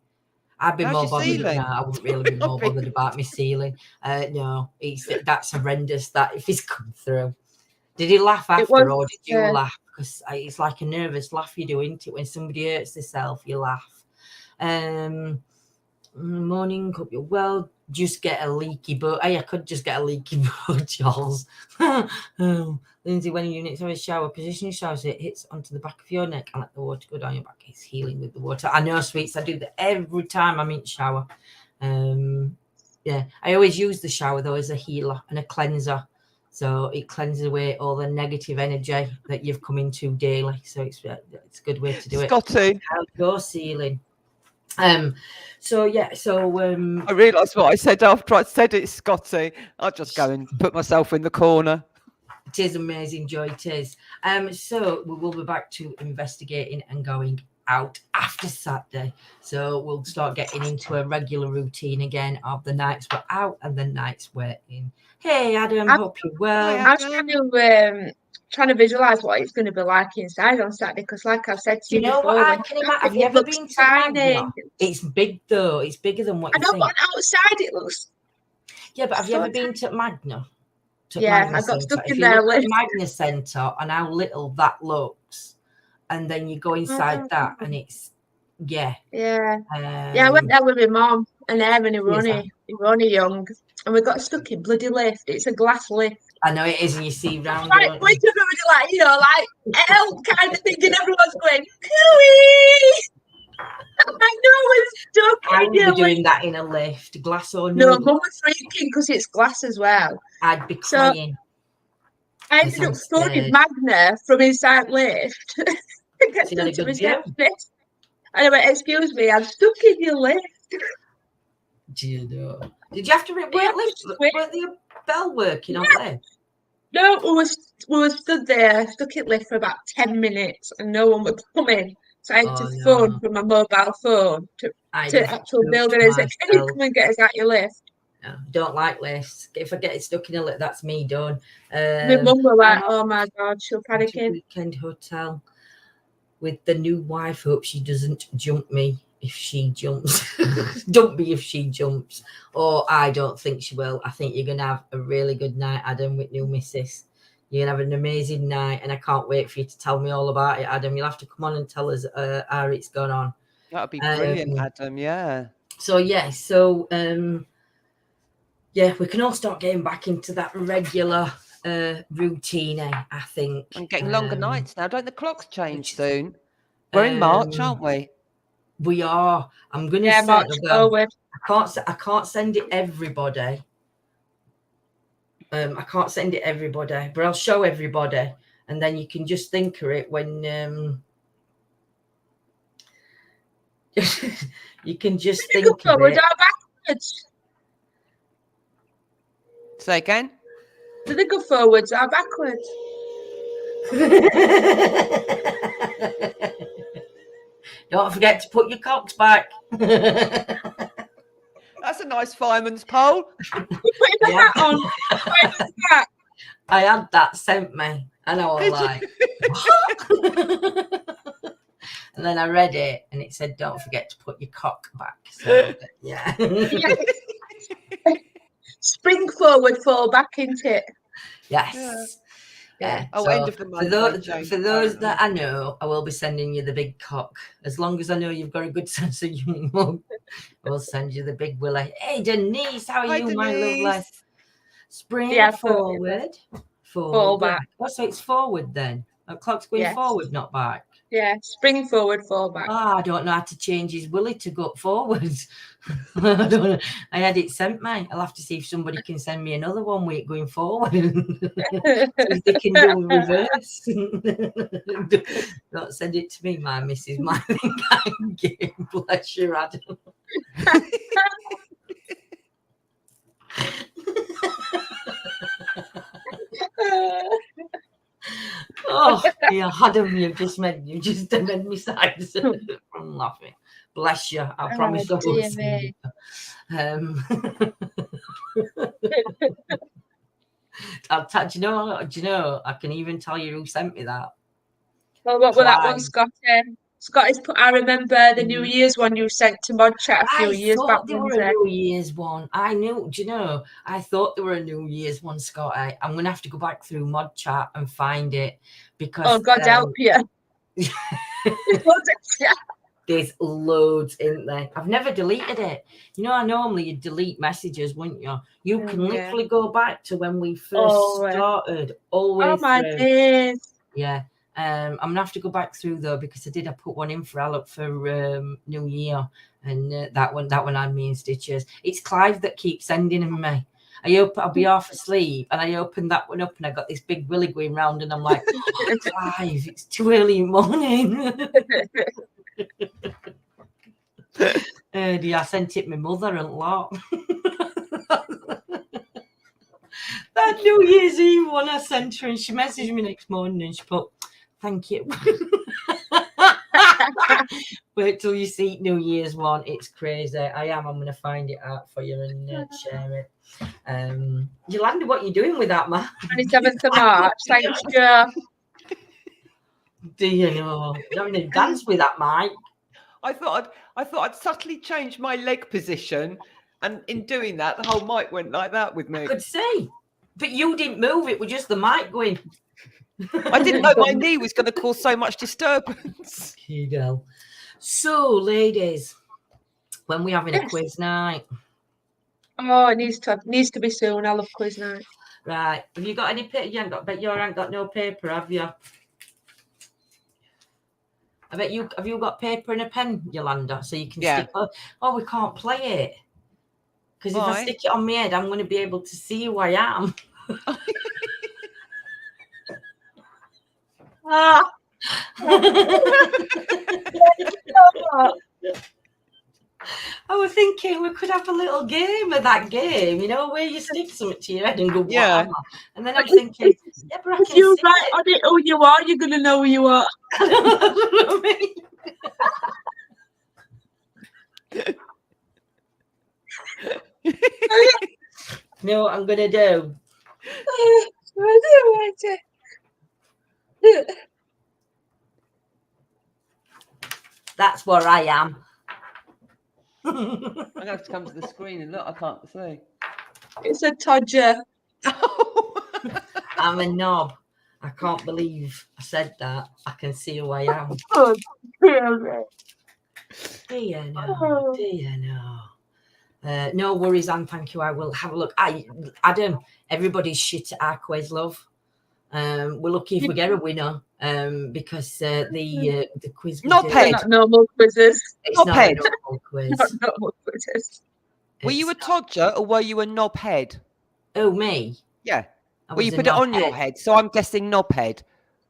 I'd be more bothered than that. I wouldn't really be more bothered about my ceiling. No, that's horrendous. That if he's come through. Did he laugh after or did you laugh? Because it's like a nervous laugh you do, isn't it? When somebody hurts themselves, you laugh. Morning, hope you're well. Just get a leaky boat. Hey, I could just get a leaky boat, Charles. Lindsay, when your units have a shower, position your shower so it hits onto the back of your neck and let the water go down your back. It's healing with the water. I know, sweets. I do that every time I'm in the shower. I always use the shower though as a healer and a cleanser. So it cleanses away all the negative energy that you've come into daily. So it's a good way to do it. Scotty. Go ceiling. I realised what I said after I said it, Scotty. I'll just go and put myself in the corner. It is amazing, Joy. It is. So we will be back to investigating and going out after Saturday. So we'll start getting into a regular routine again of the nights we're out and the nights we're in. Hey, Adam, hope you're well. I'm trying to visualize what it's going to be like inside on Saturday because, like I've said to you, know before, what I can imagine? Have you ever been to Magna? It's big though. It's bigger than what you think. I know, but outside it looks. Yeah, but have you ever been to Magna? I got stuck in there. Magna Centre and how little that looks, and then you go inside that, and it's I went there with my mum and Em and we were only young, and we got stuck in bloody lift. It's a glass lift. I know it is, and you see round. Like, everybody help kind of thing, and everyone's going, Cooey! I know we're stuck. I would be doing that in a lift, glass or no. Mum was freaking because it's glass as well. I'd be crying. I ended up throwing Magna from inside lift. And I went, excuse me, I'm stuck in your lift. Do you know? Did you have to work lift? Was the bell working on lift? No, we were stood there, stuck in lift for about 10 minutes and no one was coming. So I had to phone from my mobile phone to actual building and say, can you come and get us out your lift? No, don't like lifts. If I get stuck in a lift, that's me done. My mum was like, oh my God, she'll panic in. Weekend hotel with the new wife. Hope she doesn't jump me if she jumps. Dump me if she jumps. Or I don't think she will. I think you're going to have a really good night, Adam, with new missus. You're going to have an amazing night, and I can't wait for you to tell me all about it, Adam. You'll have to come on and tell us how it's gone on. That would be brilliant, Adam, yeah. So, yeah, we can all start getting back into that regular routine, I think. And getting longer nights now. Don't the clocks change soon? We're in March, aren't we? We are. I'm going to send March forward. I can't send it everybody. I can't send it everybody, but I'll show everybody, and then you can just think of it when you can just think of forward it. or backwards? Say again? Do they go forwards or backwards? Don't forget to put your cocks back. That's a nice fireman's pole. You're putting the hat on. Where's that? I had that sent me, and I was like, what? And then I read it, and it said, don't forget to put your cock back. So, yeah. Spring forward, fall back into it. Yes. Yeah. Oh, so end of the month. For those that I know, I will be sending you the big cock. As long as I know you've got a good sense of humour, I will send you the big willy. Hey, Denise, how are you, Denise. my lovely? Spring forward, fall back. Oh, so it's forward then. The clock's going forward, not back. Yeah, spring forward, fall back. I don't know how to change his willy to go forward. I don't know. I had it sent me. I'll have to see if somebody can send me another one week going forward. If they can do reverse. Don't send it to me, my Mrs. Myling. Bless you, Adam. Oh, yeah, Adam, you just made me sides from laughing. Bless you. I promise I won't see you. Do you know? I can even tell you who sent me that. Well, what was that one, Scott? Scott is put. I remember the New Year's one you sent to Mod Chat a few years back. They were a New Year's one. I knew. Do you know? I thought they were a New Year's one, Scott. I'm going to have to go back through Mod Chat and find it because. Oh, God help you! There's loads in there. I've never deleted it. You know, normally you delete messages, wouldn't you? You can literally go back to when we first started. Always. Oh my days. Yeah. I'm gonna have to go back through though because I put one in for New Year, and that one had me in stitches. It's Clive that keeps sending them me. I'll be half asleep and I opened that one up and I got this big willy going round and I'm like, oh, Clive, it's too early in the morning. I sent it my mother and lot. That New Year's Eve one I sent her and she messaged me next morning and she put, thank you. Wait till you see New Year's one. It's crazy. I'm going to find it out for you and share it. Yolanda, what are you doing with that, man? 27th of March. Thanks, Joe. Do you know? You're having a dance with that, Mike. I thought I'd subtly change my leg position, and in doing that, the whole mic went like that with me. I could see, but you didn't move. It was just the mic going. I didn't know my knee was going to cause so much disturbance. So, ladies, when we're having a quiz night. Oh, it needs to be soon. I love quiz night. Right. Have you got any paper? You ain't got no paper, have you? I bet you have you got paper and a pen, Yolanda, so you can stick. Oh, we can't play it because if I stick it on my head, I'm going to be able to see who I am. I was thinking we could have a little game of that game, you know, where you stick something to your head and go, what Yeah. am I? And then I'm thinking, yeah, but I If can you see write on it who you are, you're going to know who you are. it. You know what I'm going to do? That's where I am. I'm going to have to come to the screen and look, I can't see. It's a todger. I'm a knob. I can't believe I said that. I can see who I am. Oh, Do you know? Do you know? No worries, Anne. Thank you. I will have a look. Adam, everybody's shit at our quiz, love. We're lucky if we get a winner. Because the quiz. Not paid. not normal quizzes. It's Not not paid. a normal quiz. Not normal quizzes. Were you a todger or were you a knobhead? Oh, me? Yeah. I Well, you was a put it on your knobhead. head, so I'm guessing knobhead.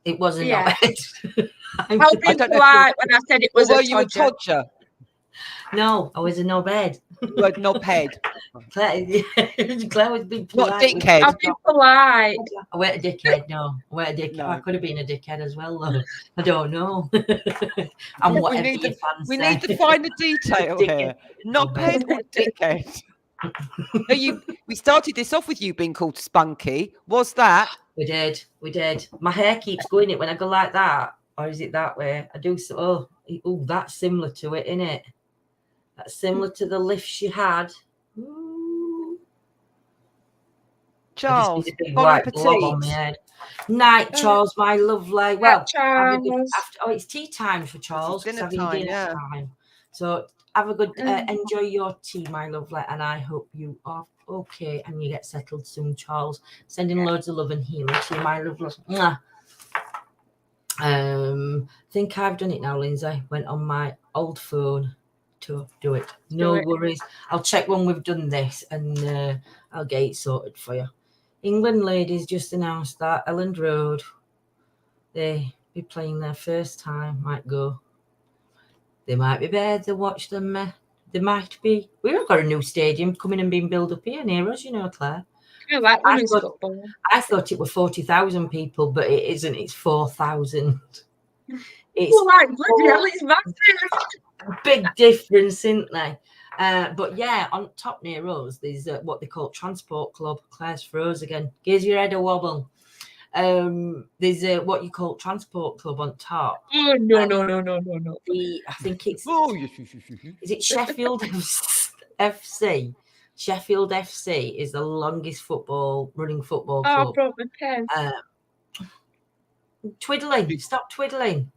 It was a Yeah. knobhead. How I being don't know if polite when I said it was Or were a you a todger. todger? No, I was a knobhead. You were knobhead. Claire was being Not polite. dickhead. I'll be polite. I weren't a dickhead, no. I weren't a dickhead. No. I could have been a dickhead as well, though. I don't know. I'm whatever your fans We say. need to find a detail Dickhead. here. Knobhead or dickhead? No, we started this off with you being called Spunky. Was that? We did. My hair keeps going it when I go like that. Or is it that way? I do so. Oh, that's similar to it, isn't it? That's similar to the lift she had. Ooh. Charles, I just need a big bon white blob on my appetit. head. Night, Charles, my lovely. Well, have a good, Charles. it's tea time for Charles. dinner 'cause having time, dinner yeah. time. So have a good, enjoy your tea, my lovely, and I hope you are okay and you get settled soon, Charles. Sending loads of love and healing to you, my lovely. Mwah. Think I've done it now, Lindsay. Went on my old phone to do it. No worries. I'll check when we've done this and I'll get it sorted for you. England ladies just announced that Elland Road, they be playing their first time. Might go. They might be better to watch them. They might be. We've got a new stadium coming and being built up here near us, you know, Claire. I like women's football. I thought it were 40,000 people, but it isn't. It's 4,000. It's bloody hell, it's massive. a big difference, isn't there? But yeah, on top near us, there's what they call Transport Club. Claire's froze again. Gives your head a wobble. There's what you call Transport Club on top. Oh, no. I think it's. Oh, yes. Is it Sheffield FC? Sheffield FC is the longest running football Oh, I club. broke my pen. Twiddling. Stop twiddling.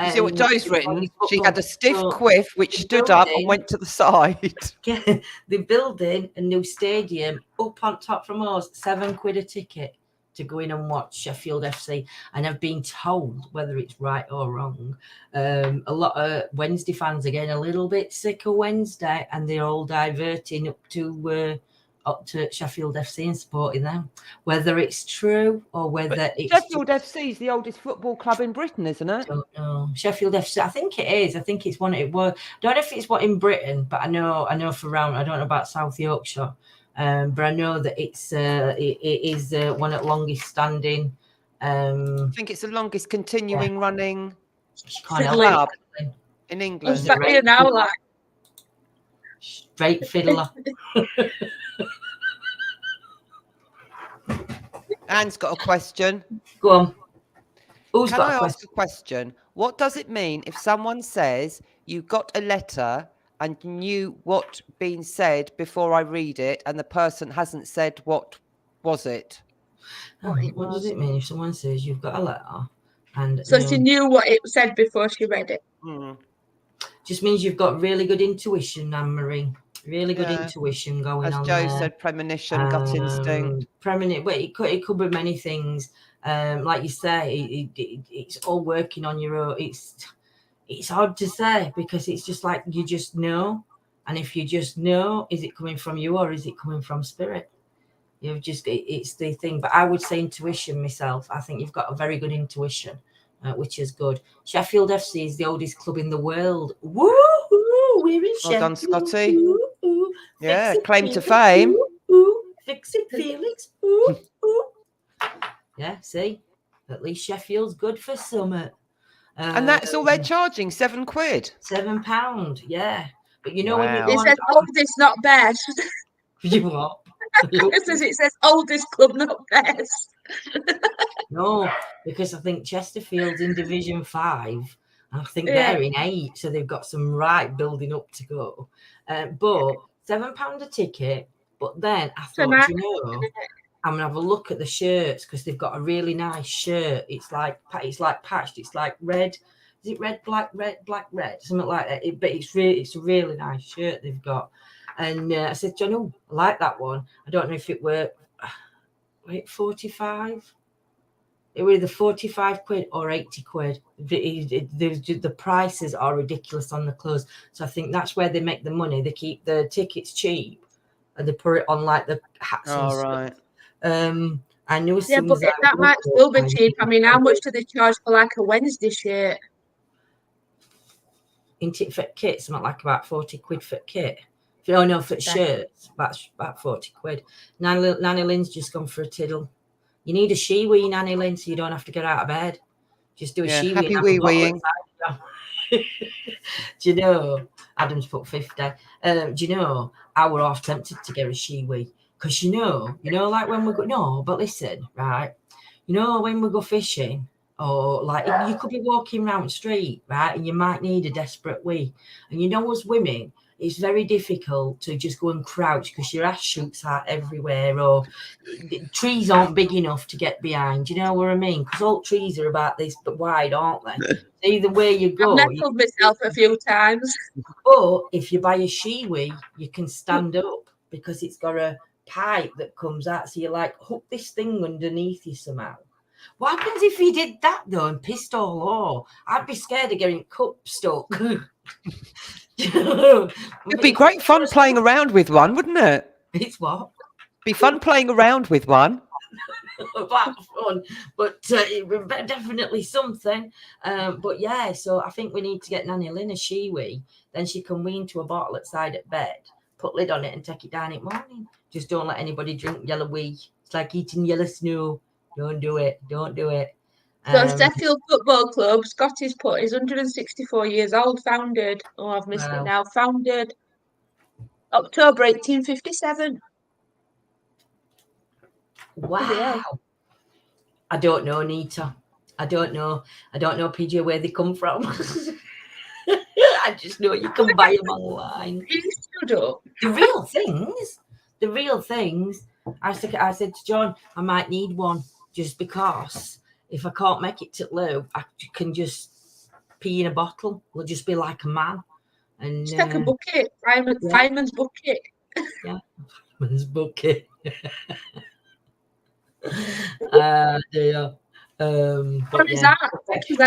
You see what Joe's written? She had a stiff quiff which stood up and went to the side. Yeah, they're building a new stadium up on top from us, £7 a ticket to go in and watch Sheffield FC. And I've been told, whether it's right or wrong, a lot of Wednesday fans are getting a little bit sick of Wednesday and they're all diverting up to Sheffield FC and supporting them. Whether it's true or whether it's Sheffield FC is the oldest football club in Britain, isn't it? I don't know. Sheffield FC, I think it is. I think it's one. It was. Don't know if it's what in Britain, but I know for round. I don't know about South Yorkshire, but I know that it is one of the longest standing. I think it's the longest continuing running Club in England. What's that here now, like? Straight fiddler. Anne's got a question. Go on. Can I ask a question? What does it mean if someone says you got a letter and knew what been said before I read it and the person hasn't said what was it? What does it mean if someone says you've got a letter and So she knew what it said before she read it? Just means you've got really good intuition, Anne-Marie. Really good intuition going on. As Joe said, premonition, gut instinct. Well, it could be many things. Like you say, it's all working on your own. It's hard to say because it's just like you just know. And if you just know, is it coming from you or is it coming from spirit? It's the thing. But I would say intuition myself. I think you've got a very good intuition, which is good. Sheffield FC is the oldest club in the world. Woo! we're in Well done, Sheffield. Scotty. Ooh, ooh. Yeah, Fix it, claim to Felix. fame. Ooh, ooh. Fix it, Felix. Ooh, ooh. Yeah, see? At least Sheffield's good for summer. And that's all they're charging, £7. £7, yeah. But you know when you Wow. go It on, says oldest, not best. you what? It says oldest club, not best. No, because I think Chesterfield's in Division 5. And I think Yeah. they're in 8, so they've got some right building up to go. But £7 a ticket. But then I thought, you know, I'm gonna have a look at the shirts because they've got a really nice shirt. It's like patched. It's like red. Is it red, black, red, something like that? But it's a really nice shirt they've got. And I said, John, oh, I like that one. I don't know if it were 45. It was either 45 quid or 80 quid. The prices are ridiculous on the clothes. So I think that's where they make the money. They keep the tickets cheap and they put it on like the hats and stuff. Right. I knew as Yeah, soon but as I that might looked still be up, cheap. I mean, how much do they charge for like a Wednesday shirt? in for kit, something like about 40 quid for kit. Oh no, for shirts, that's about 40 quid. Nanny Lynn's just gone for a tiddle. You need a she-wee, Nanny Lynn, so you don't have to get out of bed. Just do a she-wee. Happy wee-weeing. Do you know, Adam's put 50. Do you know, I were half tempted to get a she-wee. Because you know, like when we go, no, but listen, right? You know, when we go fishing, or like you could be walking around the street, right? And you might need a desperate wee. And you know, as women, it's very difficult to just go and crouch because your ass shoots out everywhere, or trees aren't big enough to get behind. You know what I mean? Because all trees are about this but wide, aren't they? Either way you go, I've knuckled myself a few times. But if you buy a she-wee, you can stand up because it's got a pipe that comes out. So you like hook this thing underneath you somehow. What happens if you did that though and pissed all over? I'd be scared of getting cup stuck. It'd be great fun playing around with one, wouldn't it? It's what? Be fun playing around with one. That's fun, but it would be definitely something. But yeah, so I think we need to get Nanny Lynn a she-wee. Then she can wee into a bottle outside at bed, put lid on it, and take it down in the morning. Just don't let anybody drink yellow wee. It's like eating yellow snow. Don't do it. Don't do it. So Sheffield Football Club, Scotty's put, is 164 years old, founded. Oh, I've missed it now. Founded October 1857. Wow. I don't know, Nita. I don't know, PJ, where they come from. I just know you can buy them online. The real things. I said to John, I might need one just because if I can't make it to Lou, I can just pee in a bottle. We'll just be like a man. And just take a bucket, fireman's bucket. Yeah, fireman's bucket. Dear. What is that? If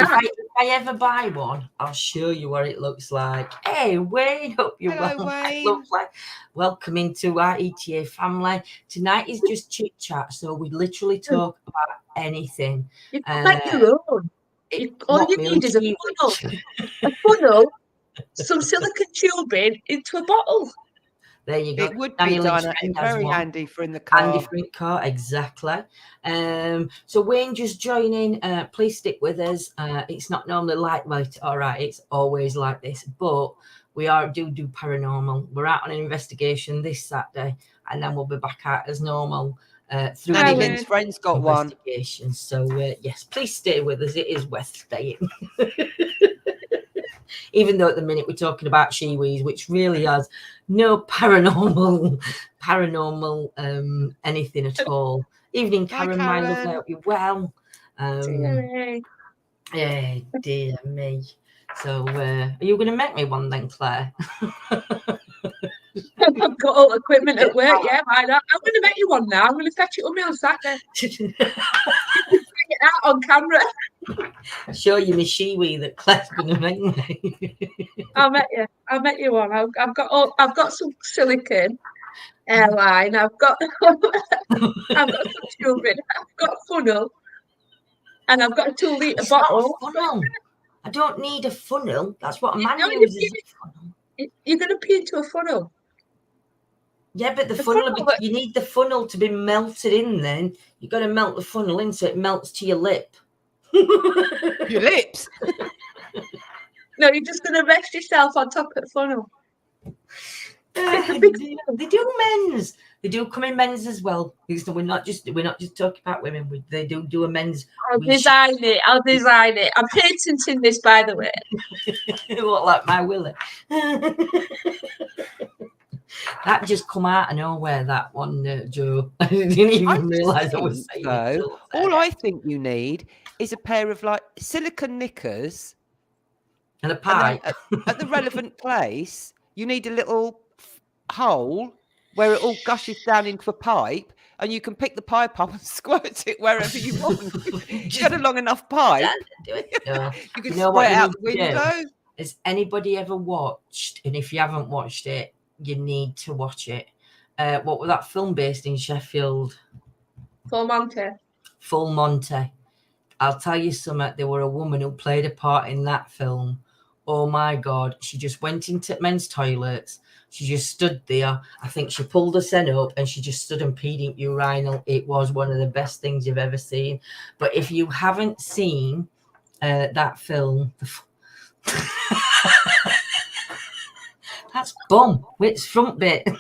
I ever buy one, I'll show you what it looks like. Hey, Wayne, hope you're well. Wayne. Looks like welcome into our ETA family. Tonight is just chit chat, so we literally talk about anything. You can make your own. All you need is a funnel, some silicone tubing into a bottle. There you go. It would be done. Very handy for in the car. Handy for in the car, exactly. So Wayne just joining. Please stick with us. It's not normally lightweight. All right, it's always like this, but we do paranormal. We're out on an investigation this Saturday, and then we'll be back out as normal. Through Lynn's friend's got one. So yes, please stay with us. It is worth staying. Even though at the minute we're talking about she-wees, which really has no paranormal anything at all. Evening, Karen, my lovely, hope you're well. Yeah, dear me. So are you going to make me one then, Claire? I've got all equipment at work, yeah, why not? I'm going to make you one now. I'm going to fetch it on me on Saturday. Get out on camera. Show you my she-wee that Claire's going to make me. I'll make you one. I've got some silicone airline. I've got some tubing. I've got a funnel, and I've got a 2-litre bottle. Funnel. I don't need a funnel. That's what a man uses. A funnel. You're going to pee into a funnel. Yeah, but the The funnel, funnel that- you need the funnel to be melted in then. You've got to melt the funnel in so it melts to your lip. Your lips. No, you're just going to rest yourself on top of the funnel. It's a big funnel. They do men's. They do come in men's as well. So we're not just talking about women. They do a men's. I'll design it. I'm patenting this, by the way. Look like my Willie. That just come out of nowhere, that one, Joe. I didn't even realise I was saying it. All I think you need is a pair of like silicone knickers and a pipe. At the relevant place, you need a little hole where it all gushes down into a pipe, and you can pick the pipe up and squirt it wherever you want. You've got a long enough pipe. Do it. No. You can know squirt what out the window. Has anybody ever watched? And if you haven't watched it, you need to watch it. What was that film based in Sheffield? Full Monty. Full Monty. I'll tell you something. There were a woman who played a part in that film. Oh my God. She just went into men's toilets. She just stood there. I think she pulled her sen up and she just stood and peed in urinal. It was one of the best things you've ever seen. But if you haven't seen that film, that's bum. It's front bit. Bit.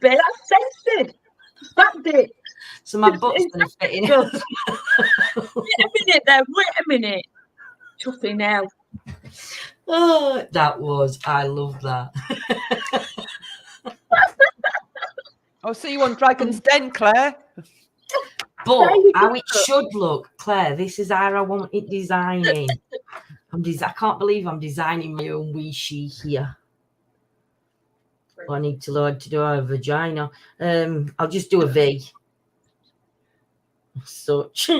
That's censored. That bit. So my butt's going to fit in. Wait a minute there. Wait a minute. Chuffy now. Oh, I love that. I'll see you on Dragon's Den, Claire. But how it should look, Claire, this is how I want it designing. I can't believe I'm designing my own wee she here. I need to learn to do a vagina. I'll just do a V. Such.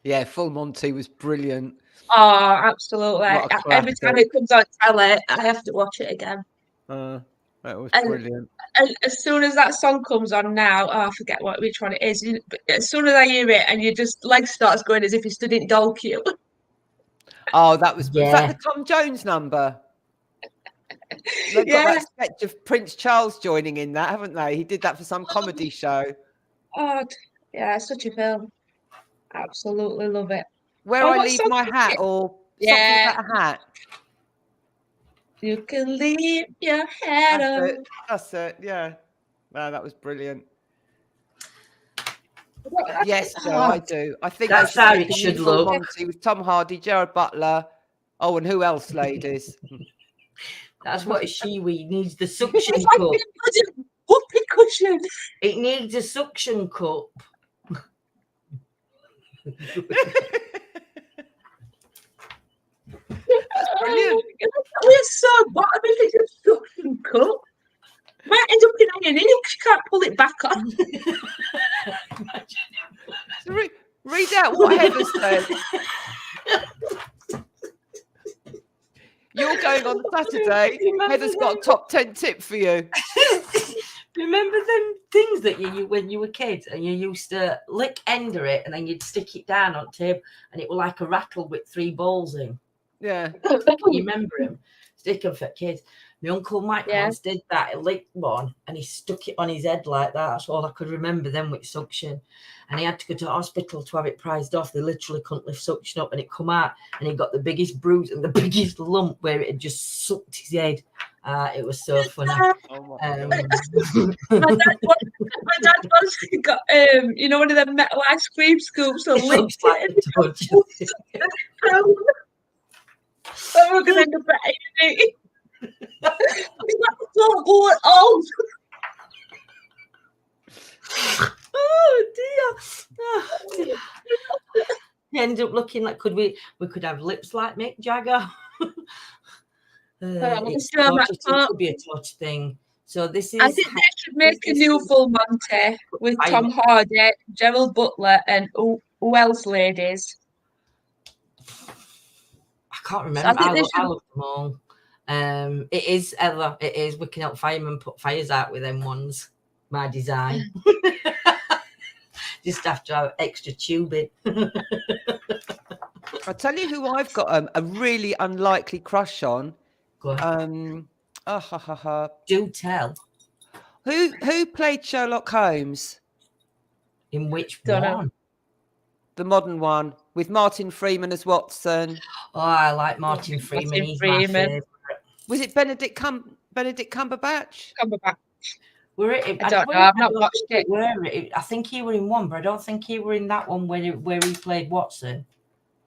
Yeah, Full Monty was brilliant. Oh, absolutely. Every time classic. it comes on telly, I have to watch it again. That was brilliant. And as soon as that song comes on now, I forget which one it is. But as soon as I hear it, and your just leg starts going as if you stood in doll queue. Oh, that was that the Tom Jones number? They've got that sketch of Prince Charles joining in that, haven't they? He did that for some comedy show. Oh, yeah, such a film. Absolutely love it. Where I Leave My Hat or something about a hat. You can leave your hat on. That's it. Yeah. No, that was brilliant. Yes, Joe, I do. I think that's how it should look. Monty with Tom Hardy, Gerard Butler. Oh, and who else, ladies? That's what we needs the suction cup. Whoopee cushion. It needs a suction cup. That's brilliant. We're so bottom if it's a suction cup. Might end up in iron because you can't pull it back on. So read out what Heather said. You're going on Saturday. Heather's got a top 10 tip for you. Remember them things that you when you were kids and you used to lick end of it and then you'd stick it down on the table and it was like a rattle with 3 balls in. Yeah. You remember him? Stick them for kids. My uncle Mike once did that. He licked one and he stuck it on his head like that. That's all I could remember then with suction. And he had to go to hospital to have it prized off. They literally couldn't lift suction up and it come out and he got the biggest bruise and the biggest lump where it had just sucked his head. It was so funny. My dad once got you know, one of them metal ice cream scoops and licked it. And we're gonna end up at A&E. Oh dear. He ended up looking like we could have lips like Mick Jagger. It could be a touch thing. So this is. I think they should make a new Full Monty with Tom Hardy, Gerald Butler, and who else, ladies? I can't remember. I love them all. It is Ella. It is. We can help firemen put fires out with them ones. My design. Just have to have extra tubing. I'll tell you who I've got a really unlikely crush on. Go on. Who Do tell. played Sherlock Holmes? In which Don't know. one? The modern one with Martin Freeman as Watson. Oh, I like Martin Freeman. He's my favourite. Was it Benedict Cumberbatch? Were it? I don't know. I've not watched it. I think he were in one, but I don't think he were in that one where he played Watson.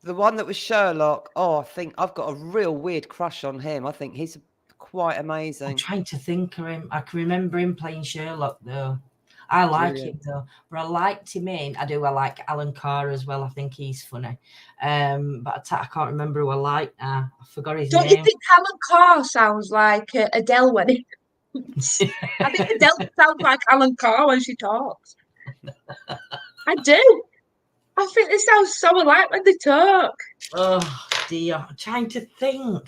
The one that was Sherlock. Oh, I think I've got a real weird crush on him. I think he's quite amazing. I'm trying to think of him. I can remember him playing Sherlock though. I like him though, but I liked him in. I like Alan Carr as well. I think he's funny. But I can't remember who I like now. I forgot his name. Don't you think Alan Carr sounds like Adele when he? I think Adele sounds like Alan Carr when she talks. I do. I think they sound so alike when they talk. Oh dear, I'm trying to think.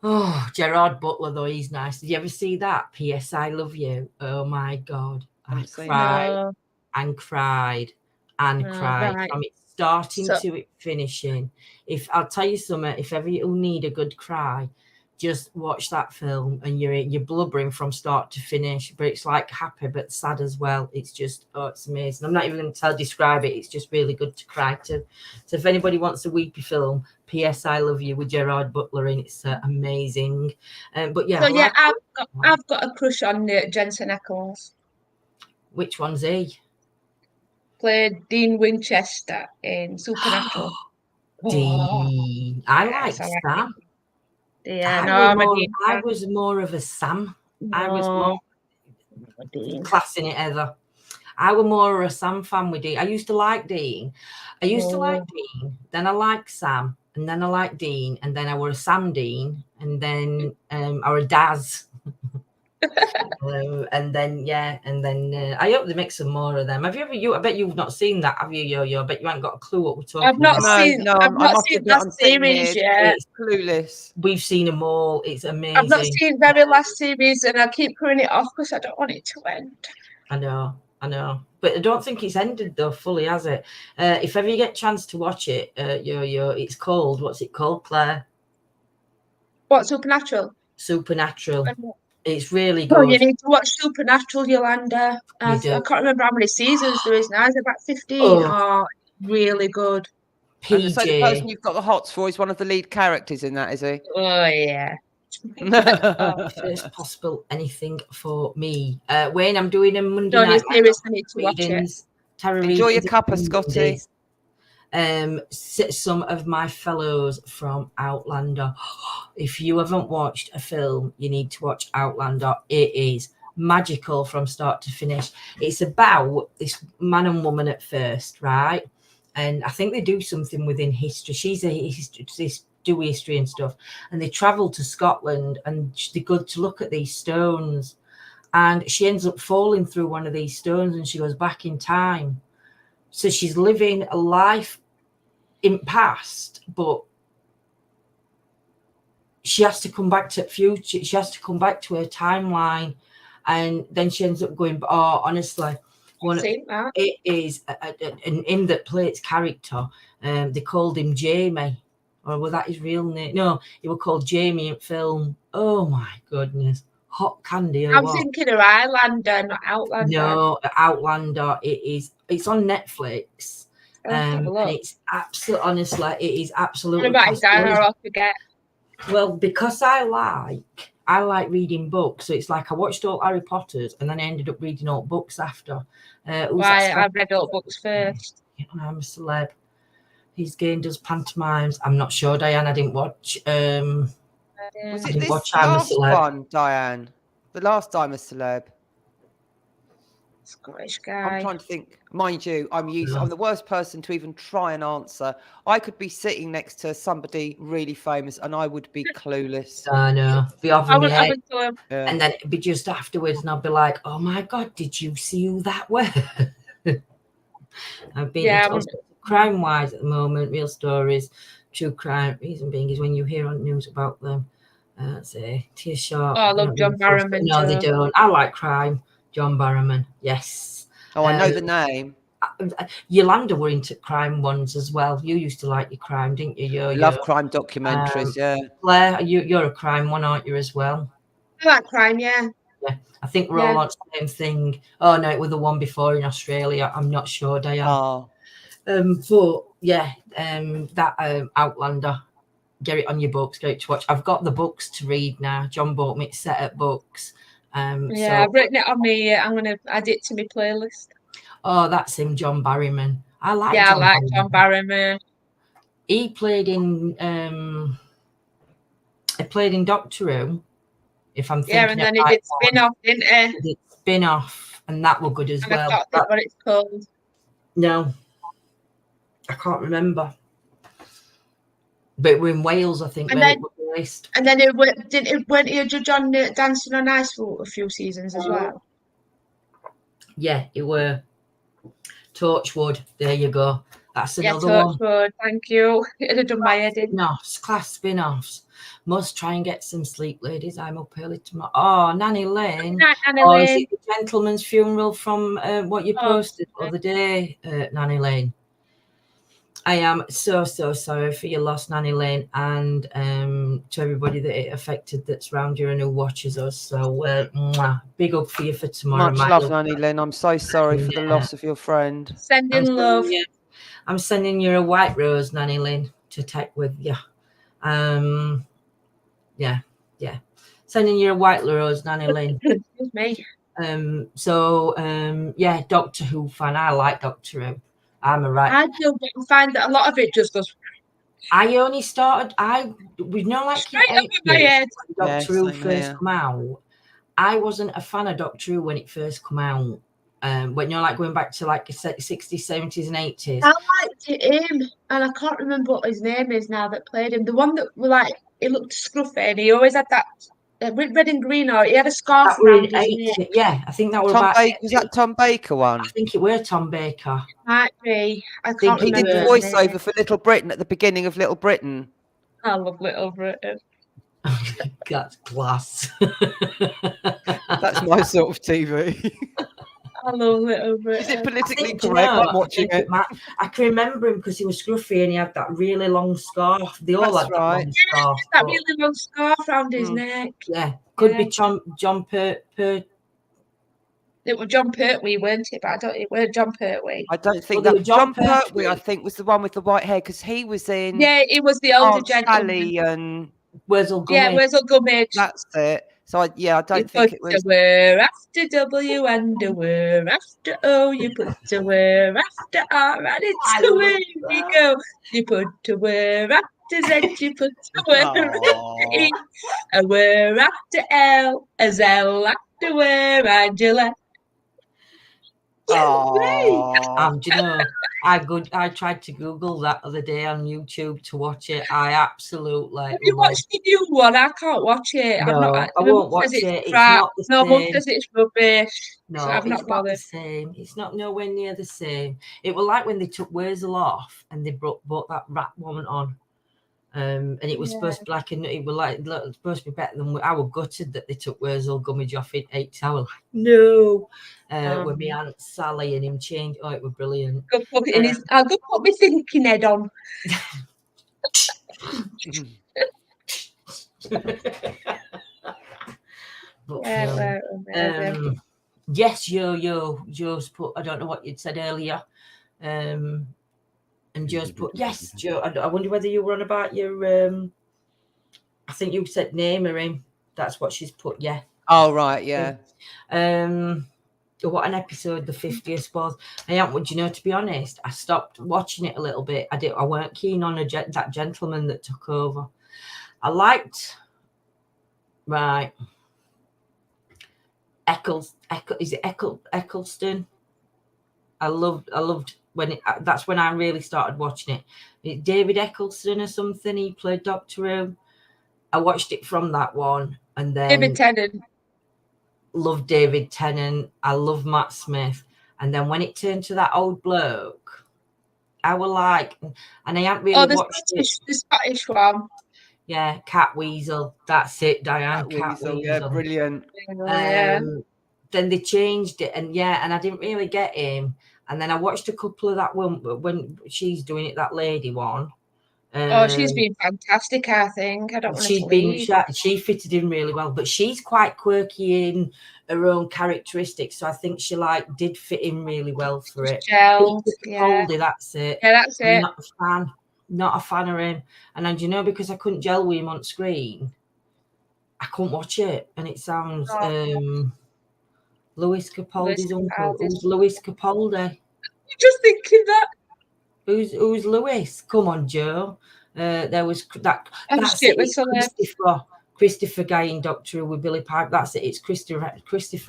Oh, Gerard Butler though, he's nice. Did you ever see that? P.S. I Love You. Oh my God, I cried and cried and cried right. from it starting to it finishing. If I'll tell you something, if ever you need a good cry, just watch that film and you're blubbering from start to finish. But it's like happy but sad as well. It's just it's amazing. I'm not even going to describe it. It's just really good to cry to. So if anybody wants a weepy film, P.S. I Love You with Gerard Butler in, it's amazing. But yeah, so I've got a crush on Jensen Ackles. Which one's he? Played Dean Winchester in Supernatural. Dean. I like Sam. Yeah, I was more of a Sam. I was more classing it Heather. I was more of a Sam fan with Dean. I used to like Dean. Then I liked Sam, and then I liked Dean, and then I were a Sam Dean, and then I were a Daz. and then I hope they make some more of them. Have you ever? I bet you've not seen that, have you, Yo-Yo? I bet you ain't got a clue what we're talking about. I've not seen that series yet. It's clueless. We've seen them all. It's amazing. I've not seen very last series, and I keep putting it off because I don't want it to end. I know, but I don't think it's ended though fully, has it? If ever you get a chance to watch it, Yo-Yo, it's called. What's it called, Claire? What, Supernatural? Supernatural. It's really good. Oh, you need to watch Supernatural, Yolanda. I can't remember how many seasons there is now. It's about 15. Oh, really good. PJ. So the person you've got the hots for is one of the lead characters in that, is he? Oh, yeah. First possible anything for me. Wayne, I'm doing a Monday night. Seriously, need to watch it. Enjoy your cuppa, Scotty. Some of my fellows from Outlander. If you haven't watched a film, you need to watch Outlander. It is magical from start to finish. It's about this man and woman at first, right? And I think they do something within history. She's do history and stuff, and they travel to Scotland and they go to look at these stones, and she ends up falling through one of these stones, and she goes back in time. So she's living a life in past, but she has to come back to future. She has to come back to her timeline, and then she ends up going. Oh, honestly, it is an him that plays character. They called him Jamie, or was that his real name? No, he was called Jamie in film. Oh my goodness, hot candy. I'm thinking of Highlander, not Outlander. No, Outlander. It's on Netflix. And it's absolutely, honestly, it is absolutely. Well, because I like reading books, so it's like I watched all Harry Potter's and then I ended up reading all books after. I've read all books first. I'm a celeb. He's gained us pantomimes. I'm not sure, Diane. I didn't watch. Was it this last one, Diane? The last I'm a Celeb. Scottish guy. I'm trying to think. Mind you, I'm the worst person to even try and answer. I could be sitting next to somebody really famous and I would be clueless. I know. And then it'd be just afterwards and I'd be like, oh my God, did you see who that was? I've been crime-wise at the moment, real stories, true crime. Reason being is when you hear on news about them, say, Tia Sharp. Oh, I love John Barrowman. No, they don't. I like crime. John Barrowman, yes. Oh, I know the name. Yolanda were into crime ones as well. You used to like your crime, didn't you? Love crime documentaries, yeah. Claire, you're a crime one, aren't you, as well? I like crime, yeah. Yeah, I think we're all on the same thing. Oh no, it was the one before in Australia. I'm not sure, Diane. Oh. But yeah, that Outlander. Get it on your books, get it to watch. I've got the books to read now. John bought me a set of books. I've written it on me. I'm gonna add it to my playlist. Oh, that's him, John Barrowman. I like John Barrowman. He played in Doctor Who. If I'm thinking, and then he did spin-off, didn't he? He did spin-off, and that were good as and well. I can't think what it's called. No, I can't remember. But we're in Wales, I think. And then weren't he a judge on Dancing on Ice for a few seasons as well? Yeah, it were. Torchwood. There you go. That's another one. Torchwood. Thank you. It'd have done my head in. Class spin-offs. Must try and get some sleep, ladies. I'm up early tomorrow. Oh, Nanny Lane. Nanny Lane. Is it the gentleman's funeral from what you posted the other day, Nanny Lane? I am so sorry for your loss, Nanny Lane, and to everybody that it affected that's around you and who watches us. So big up for you for tomorrow. Much love, Nanny Lynn. I'm so sorry for the loss of your friend. Sending love. I'm sending you a white rose, Nanny Lynn, to take with you. Yeah. Sending you a white rose, Nanny Lynn. Excuse me. Doctor Who fan. I like Doctor Who. I do find that a lot of it just goes. I only started. We know, like straight over my head. Doctor Who first come out. I wasn't a fan of Doctor Who when it first come out. When you're like going back to like the 60s, 70s, and 80s. I liked him, and I can't remember what his name is now that played him. The one that were like, he looked scruffy, and he always had that red and green, or he had a scarf around his neck. Yeah, I think that was was that Tom Baker one? I think it were Tom Baker. Might be. I can't He remember. did the voiceover for Little Britain at the beginning of Little Britain. I love Little Britain. That's class. That's my sort of TV. I love Little Britain. Is it politically correct? I'm watching it. I can remember him because he was scruffy and he had that really long scarf. They all had that long scarf. That really long scarf around his neck. Yeah, could be John Pert. It was John Pertwee, weren't it? But it weren't John Pertwee. I don't think that John Pertwee. I think was the one with the white hair because he was in. Yeah, he was the older gentleman. Sally and Wurzel Gummidge. Yeah, Wurzel Gummidge. That's it. So I don't think it was. We're after W and we're after O. You put to we're after R and it's the way we go. You put to we're after Z. You put to we're after E. And we're after L as L after we're Angela. Do you know? I tried to Google that other day on YouTube to watch it. I absolutely. Have you watched the new one? I can't watch it. No, I won't watch it. It's not the same. No, because it's rubbish. No, so it's not the same. It's not nowhere near the same. It was like when they took Wurzel off and they brought that rat woman on. And it was supposed to be like it was like supposed to be better than I was gutted that they took Wurzel Gummidge off in 8 hours. Like, no, with my Aunt Sally and him changed. Oh, it was brilliant. I'll go put my thinking head on. Yes, Joe's put. I don't know what you'd said earlier. And Joe's put, yes, Joe. I wonder whether you were on about your. I think you said name her in. That's what she's put. Yeah. Oh right, yeah. What an episode the 50th was. Would you know? To be honest, I stopped watching it a little bit. I weren't keen on that gentleman that took over. I liked. Right. Eccleston? I loved. That's when I really started watching it. David Eccleston or something. He played Doctor Who. I watched it from that one, and then David Tennant. Loved David Tennant. I love Matt Smith, and then when it turned to that old bloke, I was like, and I hadn't really watched it. The Scottish one. Yeah, Cat Weasel. That's it, Diane. Cat Weasel. Yeah, brilliant. then they changed it, and I didn't really get him. And then I watched a couple of that one when she's doing it, that lady one. She's been fantastic, I think. I don't want to leave. She fitted in really well, but she's quite quirky in her own characteristics. So I think she did fit in really well for it. Gelled, yeah. That's it. Yeah, that's it. I'm not a fan of him. And then, you know, because I couldn't gel with him on screen, I couldn't watch it. And it sounds Lewis Capaldi's uncle. Who's Lewis Capaldi? You're just thinking that. Who's Lewis? Come on, Joe. There was that. That's it. Christopher guy in Doctor Who with Billy Pipe. That's it. It's Christopher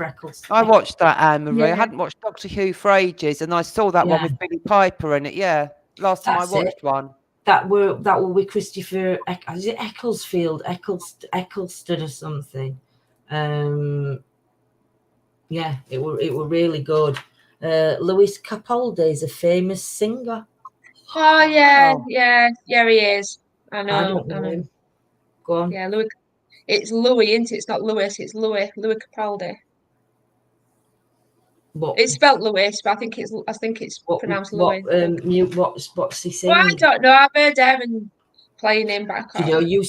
Eccleston. I watched that, Anne-Marie. I hadn't watched Doctor Who for ages, and I saw that one with Billy Piper in it. Yeah, last time I watched one. That were with Christopher. Is it Ecclesfield? Eccleston or something? Yeah, it were really good. Lewis Capaldi is a famous singer. Oh yeah, he is. I know. I don't know him. Go on. Yeah, Louis. It's Louis, isn't it? It's not Lewis. It's Louis Capaldi. It's spelled Lewis, but I think it's pronounced Louis. What's he singing? Well, I don't know. I've heard Evan playing him back on. You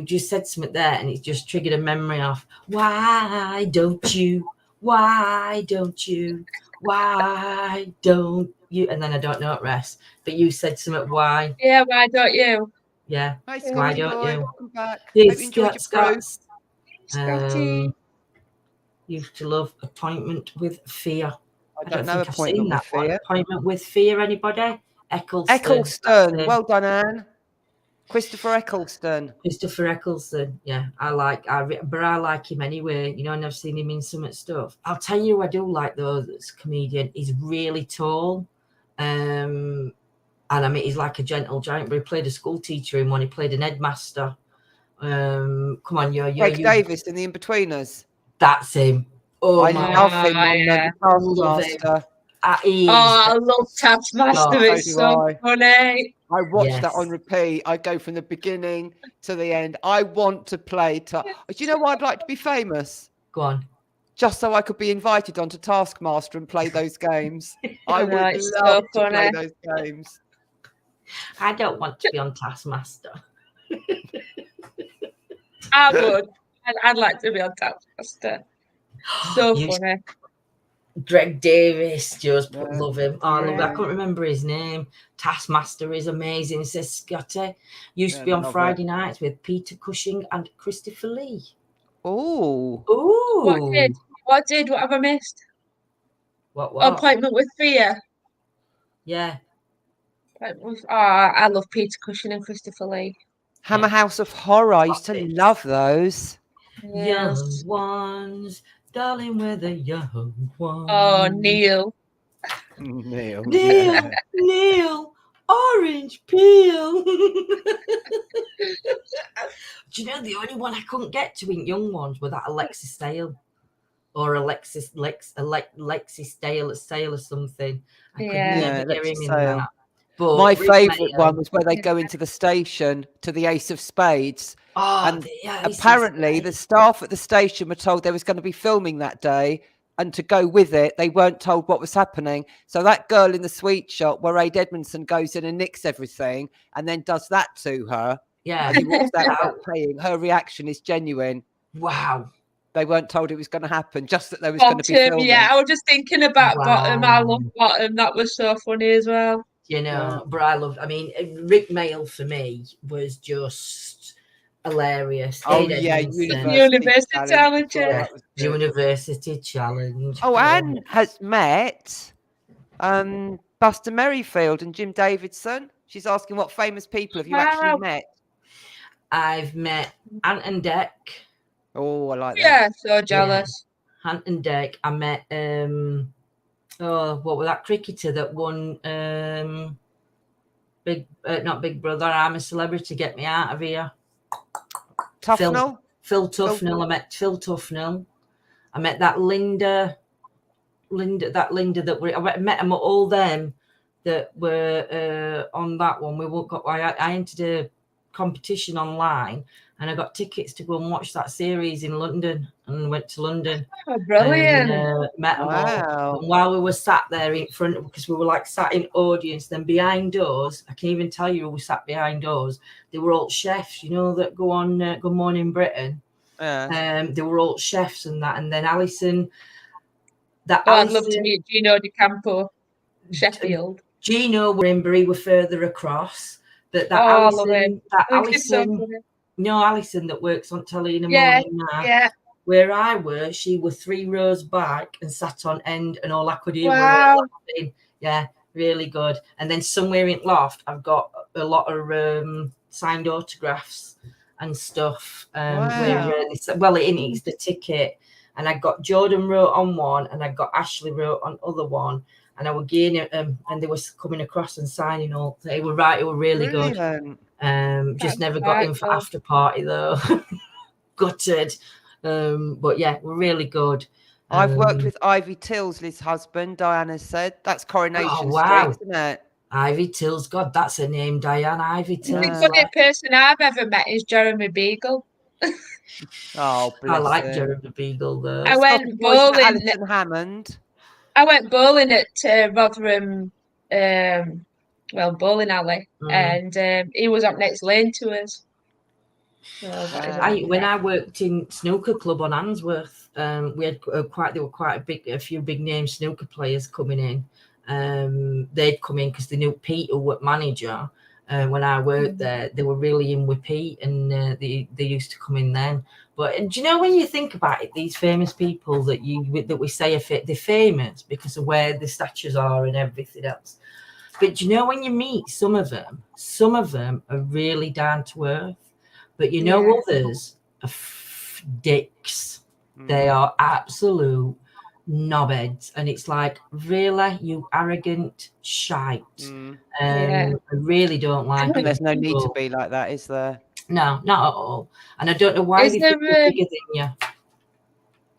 just said something there, and it just triggered a memory of why don't you? Why don't you? Why don't you? And then I don't know the rest. But you said something. Why? Yeah. Why don't you? Yeah. Hi, Scotty why don't boy. you? Welcome back. Yes, Hope you enjoyed your Scotty. Used to love Appointment with Fear. I don't know Appointment with Fear. Appointment with Fear. Anybody? Eccleston. Well done, Anne. Christopher Eccleston. Yeah, I like him anyway. You know, and I've seen him in some stuff. I'll tell you, I do like though. This comedian. He's really tall, and I mean, he's like a gentle giant. But he played a school teacher in one. He played an headmaster. Come on, Craig Davis in The Inbetweeners. That's him. Oh, I love him on the Taskmaster. I love Taskmaster. It's so funny. I watched that on repeat. I go from the beginning to the end. I want to play. Do you know why I'd like to be famous? Go on. Just so I could be invited onto Taskmaster and play those games. I would love to play those games. I don't want to be on Taskmaster. I would. I'd like to be on Taskmaster. So funny. Greg Davis, just love him. Oh, I love that. I can't remember his name. Taskmaster is amazing, says Scotty. Used to be on Friday nights with Peter Cushing and Christopher Lee. Oh. What have I missed? What? Appointment with Fear. Yeah. I love Peter Cushing and Christopher Lee. Hammer House of Horror. I used to love those. Young ones. Darling, we're the young ones. Oh, Neil. Neil, orange peel. Do you know the only one I couldn't get to in Young Ones was that Alexis Dale or Alexis Dale or something. I could never hear him in that. But my favourite one was where they go into the station to the Ace of Spades. And apparently the staff at the station were told there was going to be filming that day, and to go with it, they weren't told what was happening. So that girl in the sweet shop where Aid Edmondson goes in and nicks everything and then does that to her. Yeah. And he walks out paying. Her reaction is genuine. Wow. They weren't told it was going to happen, just that there was going to be filming. Yeah, I was just thinking about Bottom. I love Bottom. That was so funny as well. You know, but Rick Mail for me was just hilarious. Oh, yeah, University Challenge. University Challenge. Oh, Anne has met Buster Merrifield and Jim Davidson. She's asking what famous people have you actually met? I've met Ant and Dec. Oh, I like that. Yeah, so jealous. Yeah. Ant and Dec. I met what was that cricketer that won not Big Brother, I'm a Celebrity, Get Me Out of Here. Tufnell? Phil Tufnell. I met Phil Tufnell. I met that Linda that I met them all them that were on that one. I entered a competition online and I got tickets to go and watch that series in London. and went to London. Oh, brilliant. And, met them Wow. all. And while we were sat there in front, because we were like sat in audience, then behind doors, I can even tell you who we sat behind doors. They were all chefs, you know, that go on Good Morning Britain. Yeah. They were all chefs and that. And then Alison. I'd love to meet Gino Di Campo, Sheffield. Gino were in Bury, were further across. But that Alison, Alison that works on telly in the morning now. Yeah. Where I were, she was 3 rows back and sat on end, and all I could hear wow. were laughing. Yeah, really good. And then somewhere in Loft, I've got a lot of signed autographs and stuff. Wow. It's the ticket. And I got Jordan wrote on one, and I got Ashley wrote on other one. And I was getting and they were coming across and signing all. They were right. It were really good. Just never got in for after party though. Gutted. But yeah, we're really good. I've worked with Ivy Tilsley's husband, Diana said. That's Coronation Street, isn't it? Ivy Tills, God, that's her name, Diane. Ivy Tills. The funniest person I've ever met is Jeremy Beagle. Oh, bless I like him. Jeremy Beagle though. I went bowling. Alison Hammond. I went bowling at Rotherham, bowling alley, and he was up next lane to us. When I worked in snooker club on Handsworth, we had a few big name snooker players coming in. They'd come in because they knew Pete, who was manager. When I worked there, they were really in with Pete, and they used to come in then. But do you know, when you think about it, these famous people that we say they're famous because of where the statues are and everything else. But do you know, when you meet some of them are really down to earth. But you know, others are dicks. They are absolute knobheads, and it's like, really, you arrogant shite. I really don't like it. There's no need to be like that, is there? No, not at all. And I don't know why they think they're bigger than you.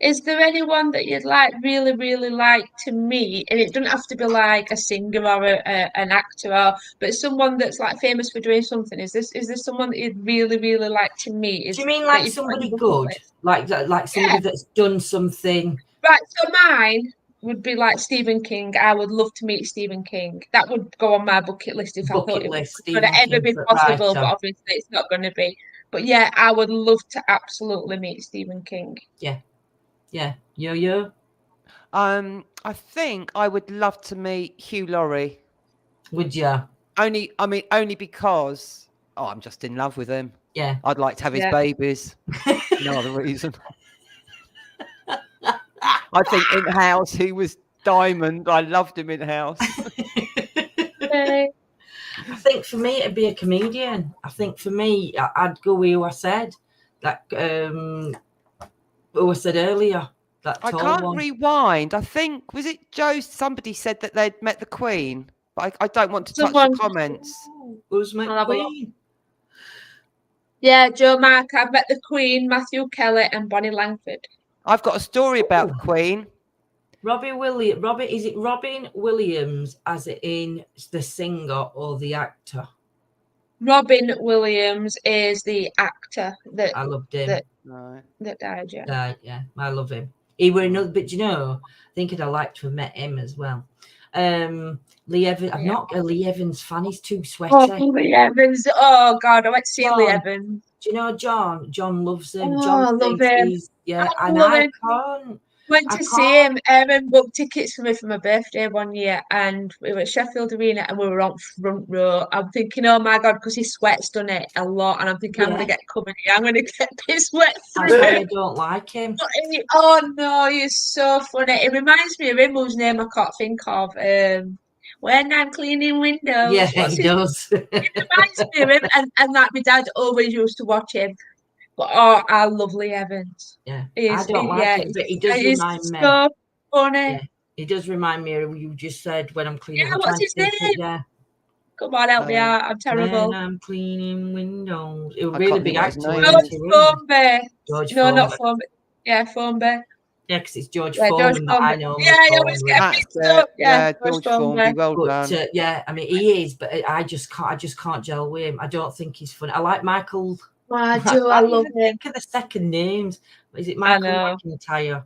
Is there anyone that you'd really like to meet? And it doesn't have to be like a singer or an actor, but someone that's like famous for doing something. Is there someone that you'd really like to meet? Do you mean like somebody good, like somebody that's done something? Right. So mine would be like Stephen King. I would love to meet Stephen King. That would go on my bucket list if I thought it was going to ever be possible. But obviously, it's not going to be. But yeah, I would love to absolutely meet Stephen King. Yeah. Yo. I think I would love to meet Hugh Laurie. Would you? Only because I'm just in love with him. Yeah. I'd like to have his babies. No other reason. I think in house he was diamond. I loved him in house. I think for me it'd be a comedian. I think for me I'd go with who I said. Like who I said earlier. That I can't rewind. I think, was it Joe? Somebody said that they'd met the Queen, but I don't want to touch the comments. Who's met the Queen? Yeah, Joe Mark. I've met the Queen, Matthew Kelly, and Bonnie Langford. I've got a story about the Queen. Is it Robin Williams, as in the singer or the actor? Robin Williams is the actor that I loved him. That died, yeah. Died, yeah. I love him. He were another, but you know, I think I'd like to have met him as well. Lee Evans. I'm not a Lee Evans fan. He's too sweaty. Oh, Lee Evans. Oh God, I went to see Lee Evans. Do you know John? John loves him. Oh, John I love him. I can't. Went to see him. Erin booked tickets for me for my birthday one year, and we were at Sheffield Arena, and we were on front row. I'm thinking, oh my God, because his sweat's done it a lot, and I'm thinking, I'm going to get covered here. I'm going to get this wet through. That's why I don't like him. Oh no, he's so funny. It reminds me of him, whose name I can't think of. When I'm cleaning windows. Yeah, he does. It reminds me of him, and like my dad always used to watch him. But I love Lee Evans. Yeah, I don't like it, but he does remind me. So funny. Yeah, he does remind me of what you just said when I'm cleaning. Yeah, what's his name? Yeah. Come on, help me out. I'm terrible. When I'm cleaning windows. It was really big actor. George Formby. No, not Formby. Yeah, Formby. Yeah, because it's George Foreman that I know. Yeah, I always get mixed up. Yeah, George Formby. Well done. Yeah, I mean he is, but I just can't gel with him. I don't think he's funny. I like Michael. I do. I love him. Think of the second names. Is it Michael McIntyre?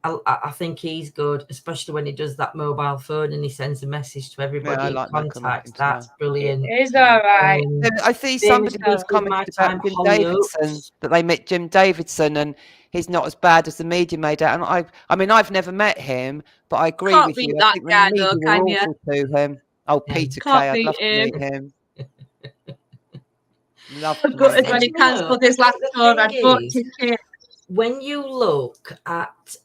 I think he's good, especially when he does that mobile phone and he sends a message to everybody he contacts. That's brilliant. It is all right. I see somebody who's commented about Jim Davidson, that they met Jim Davidson and he's not as bad as the media made out. And I mean, I've never met him, but I agree with you. I think the media were awful to him. Oh, Peter Kay, I'd love to meet him. Love to meet him. When he cancelled his last tour, I'd bought tickets. When you look at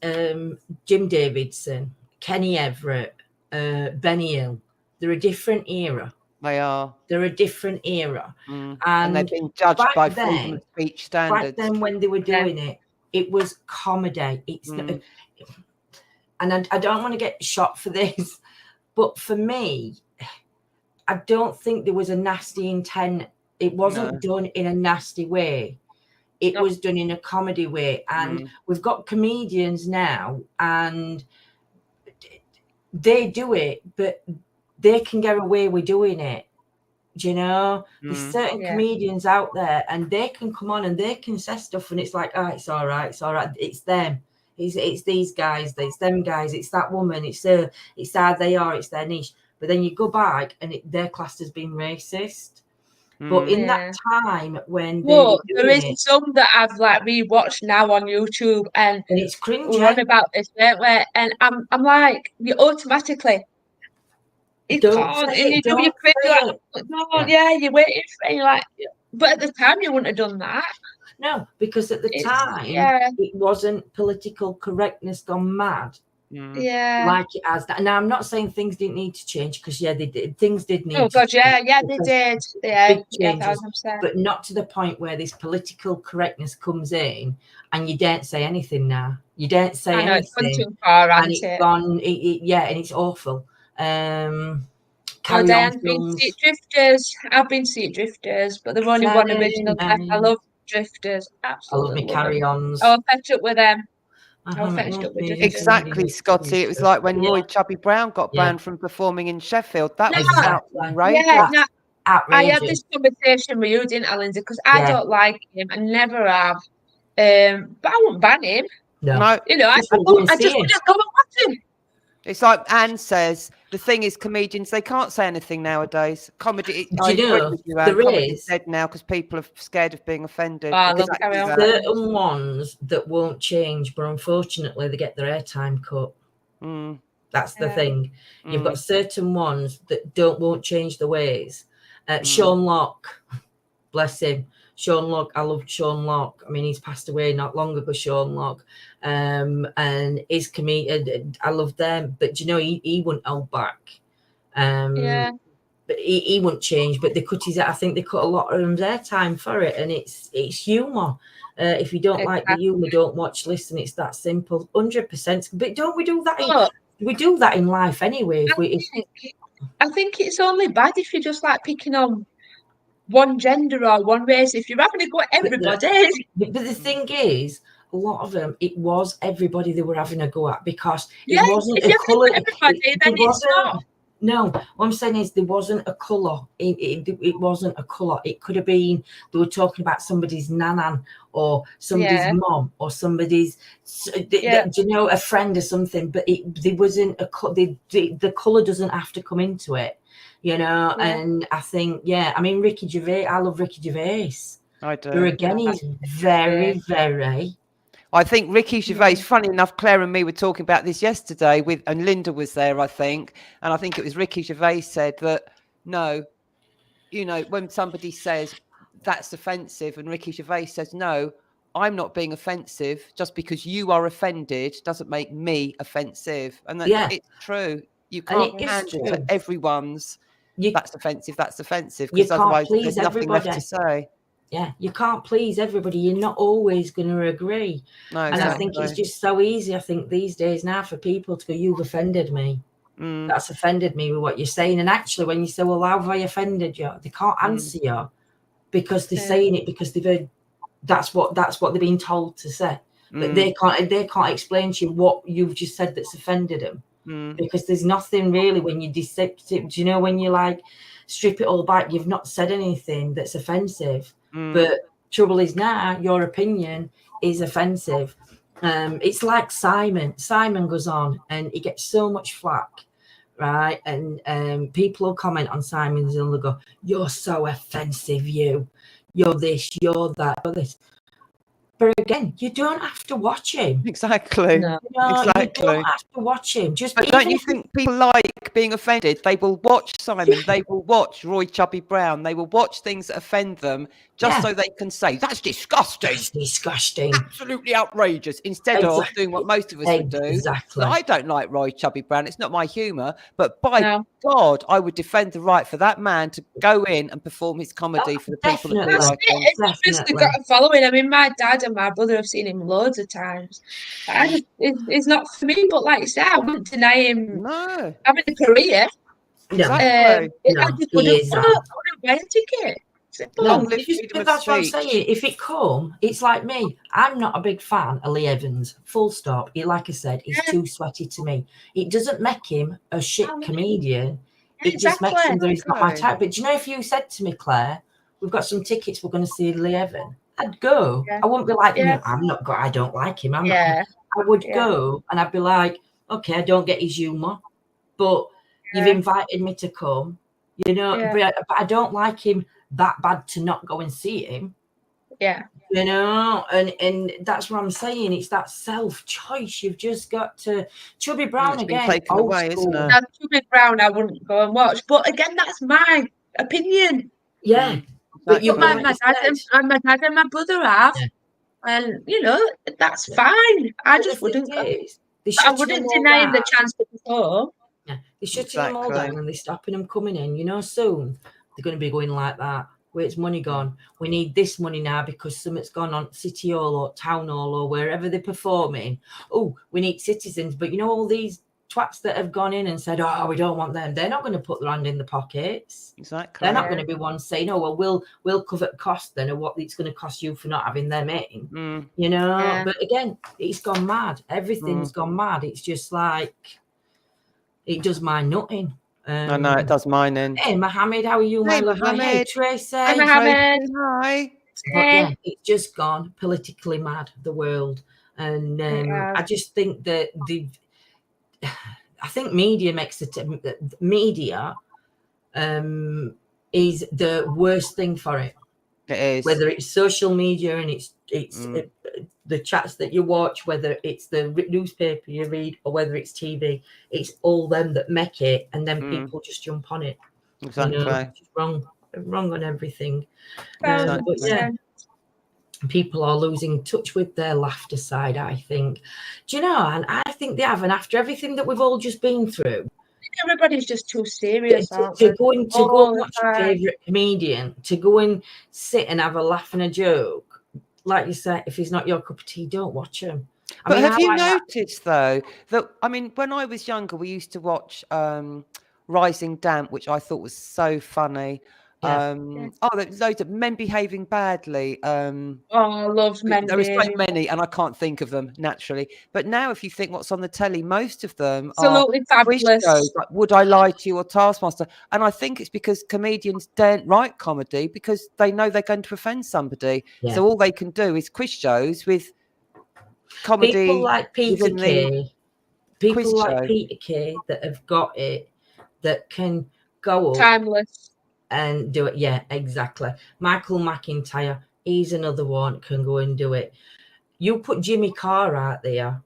Jim Davidson, Kenny Everett, Benny Hill, they're a different era. They are. They're a different era. And they've been judged by freedom of speech standards. Back then when they were doing it, it was comedy. It's and I don't want to get shot for this, but for me, I don't think there was a nasty intent. It wasn't done in a nasty way. It was done in a comedy way. And we've got comedians now and they do it, but they can get away with doing it. Do you know? There's certain comedians out there and they can come on and they can say stuff and it's like, oh, it's all right. It's all right. It's them. It's these guys. It's them guys. It's that woman. It's how they are. It's their niche. But then you go back and they're classed as being racist. But in that time when there is some that I've like rewatched now on YouTube and it's cringy. We're on about this, weren't we? And I'm like, you automatically you can't, and you do your cringe like, you're waiting for it, you're like, but at the time you wouldn't have done that. No, because at the time it wasn't political correctness gone mad. Like it has that. Now I'm not saying things didn't need to change because they did. Things did need. Oh God, they did. Big changes, but not to the point where this political correctness comes in and you don't say anything now. You don't say anything. It's gone too far, and it's gone. And it's awful. I've been to see Drifters. I've been to see Drifters, but they've only one original left. I love Drifters. Absolutely. I love me carry-ons. I'll fetch up with them. Exactly, Scotty. It was like when Roy Chubby Brown got banned from performing in Sheffield. That was outrageous. I had this conversation with you, didn't I, Lindsay? Because I don't like him. I never have. But I wouldn't ban him. No. You know, I just wouldn't go and watch him. It's like Anne says, the thing is, comedians, they can't say anything nowadays. Comedy, comedy's dead now because people are scared of being offended. Certain ones that won't change, but unfortunately, they get their airtime cut. That's the thing. You've got certain ones that won't change the ways. Sean Locke, bless him. Sean Locke, I loved Sean Locke. I mean, he's passed away not long ago, Sean Locke. And his comedian, I loved them. But, he wouldn't hold back. But he wouldn't change. But they cut I think they cut a lot of their time for it. And it's humour. If you don't like the humour, don't watch, listen. It's that simple. 100%. But don't we do that? We do that in life anyway. I think it's only bad if you're just like picking on one gender or one race. If you're having a go at everybody. But the thing is, a lot of them, it was everybody they were having a go at because it wasn't a colour. No, what I'm saying is there wasn't a colour. It wasn't a colour. It could have been they were talking about somebody's nanan or somebody's mom or somebody's, a friend or something. But there wasn't a the colour doesn't have to come into it. And I think, I mean, Ricky Gervais, I love Ricky Gervais. I do. But again, he's very, very. I think Ricky Gervais, funny enough, Claire and me were talking about this yesterday and Linda was there, I think. And I think it was Ricky Gervais said that, no, when somebody says that's offensive and Ricky Gervais says, no, I'm not being offensive. Just because you are offended doesn't make me offensive. And it's true. You can't handle to everyone's. That's offensive. Because otherwise there's nothing left to say. Yeah, you can't please everybody. You're not always going to agree. No, and I think it's just so easy, I think, these days now for people to go, you've offended me. That's offended me with what you're saying. And actually, when you say, well, how have I offended you? They can't answer you because they're saying it because they've heard that's what they've been told to say. But they can't explain to you what you've just said that's offended them. Because there's nothing really when you dissect it. When you like strip it all back, you've not said anything that's offensive. But Trouble is now your opinion is offensive. It's like Simon. Simon goes on and he gets so much flack, right? And people will comment on Simon's and they'll go, "You're so offensive, you're this, you're that, you're this." But again, you don't have to watch him. Exactly. No. Exactly. You don't have to watch him. But don't you think people like being offended? They will watch Simon. They will watch Roy Chubby Brown. They will watch things that offend them just so they can say, "That's disgusting. That's disgusting. Absolutely outrageous," instead of doing what most of us would do. Exactly. So I don't like Roy Chubby Brown. It's not my humour. But by God, I would defend the right for that man to go in and perform his comedy for the people that do like him. It's obviously got a following. I mean, my dad and my brother have seen him loads of times. It's not for me, but like I said, I wouldn't deny him having a career. Exactly. I just wouldn't buy a ticket. But that's what I'm saying. If it come, it's like me. I'm not a big fan of Lee Evans. Full stop. Like I said, he's too sweaty to me. It doesn't make him a shit comedian. It just makes him that he's not my type. But do you know, if you said to me, Claire, we've got some tickets, we're going to see Lee Evans, I'd go. I wouldn't be like, no, I'm not going. I don't like him. I would go, and I'd be like, okay, I don't get his humour, but you've invited me to come. You know, but I don't like him that bad to not go and see him. You know, and that's what I'm saying. It's that self-choice. You've just got to. Chubby Brown again. Taken away, isn't it? Now, Chubby Brown, I wouldn't go and watch. But again, that's my opinion. Yeah, but my dad and my brother have, and you know that's fine. I just wouldn't go. I wouldn't deny him the chance to perform. Yeah, they're shutting them all down and they're stopping them coming in. You know, soon they're going to be going like that. Where's money gone? We need this money now because something's gone on City Hall or Town Hall or wherever they're performing. Oh, we need citizens. But you know, all these twats that have gone in and said, "Oh, we don't want them." They're not going to put their hand in the pockets. Exactly. They're not going to be one saying, "Oh, well, we'll cover the cost then of what it's going to cost you for not having them in." You know. But again, it's gone mad. Everything's gone mad. It's just like it does my nutting. I know it does mine in. Hey, Mohammed, how are you, my lovely? Hey, Tracy. Hi, Mohammed. Hi. But yeah, it's just gone politically mad, the world. And I just think that I think media makes media is the worst thing for it. It is. Whether it's social media and it's the chats that you watch, whether it's the newspaper you read, or whether it's TV, it's all them that make it, and then people just jump on it. Exactly. You know, it's wrong on everything. But yeah, people are losing touch with their laughter side, I think. Do you know? And I think they have. And after everything that we've all just been through, everybody's just too serious. To go and watch your favourite comedian, to go and sit and have a laugh and a joke. Like you said, if he's not your cup of tea, don't watch him. But have you noticed, though, that, I mean, when I was younger, we used to watch Rising Damp, which I thought was so funny. There's loads of Men Behaving Badly. I love Men. There are so many, and I can't think of them naturally. But now, if you think what's on the telly, most of them absolutely are fabulous. Shows, like Would I Lie to You or Taskmaster. And I think it's because comedians don't write comedy because they know they're going to offend somebody. Yeah. So all they can do is quiz shows with comedy. People like Peter Kay. People like Peter Kay that have got it, that can go up. Timeless. And do it. Yeah, exactly. Michael McIntyre, he's another one, can go and do it. You put Jimmy Carr out there,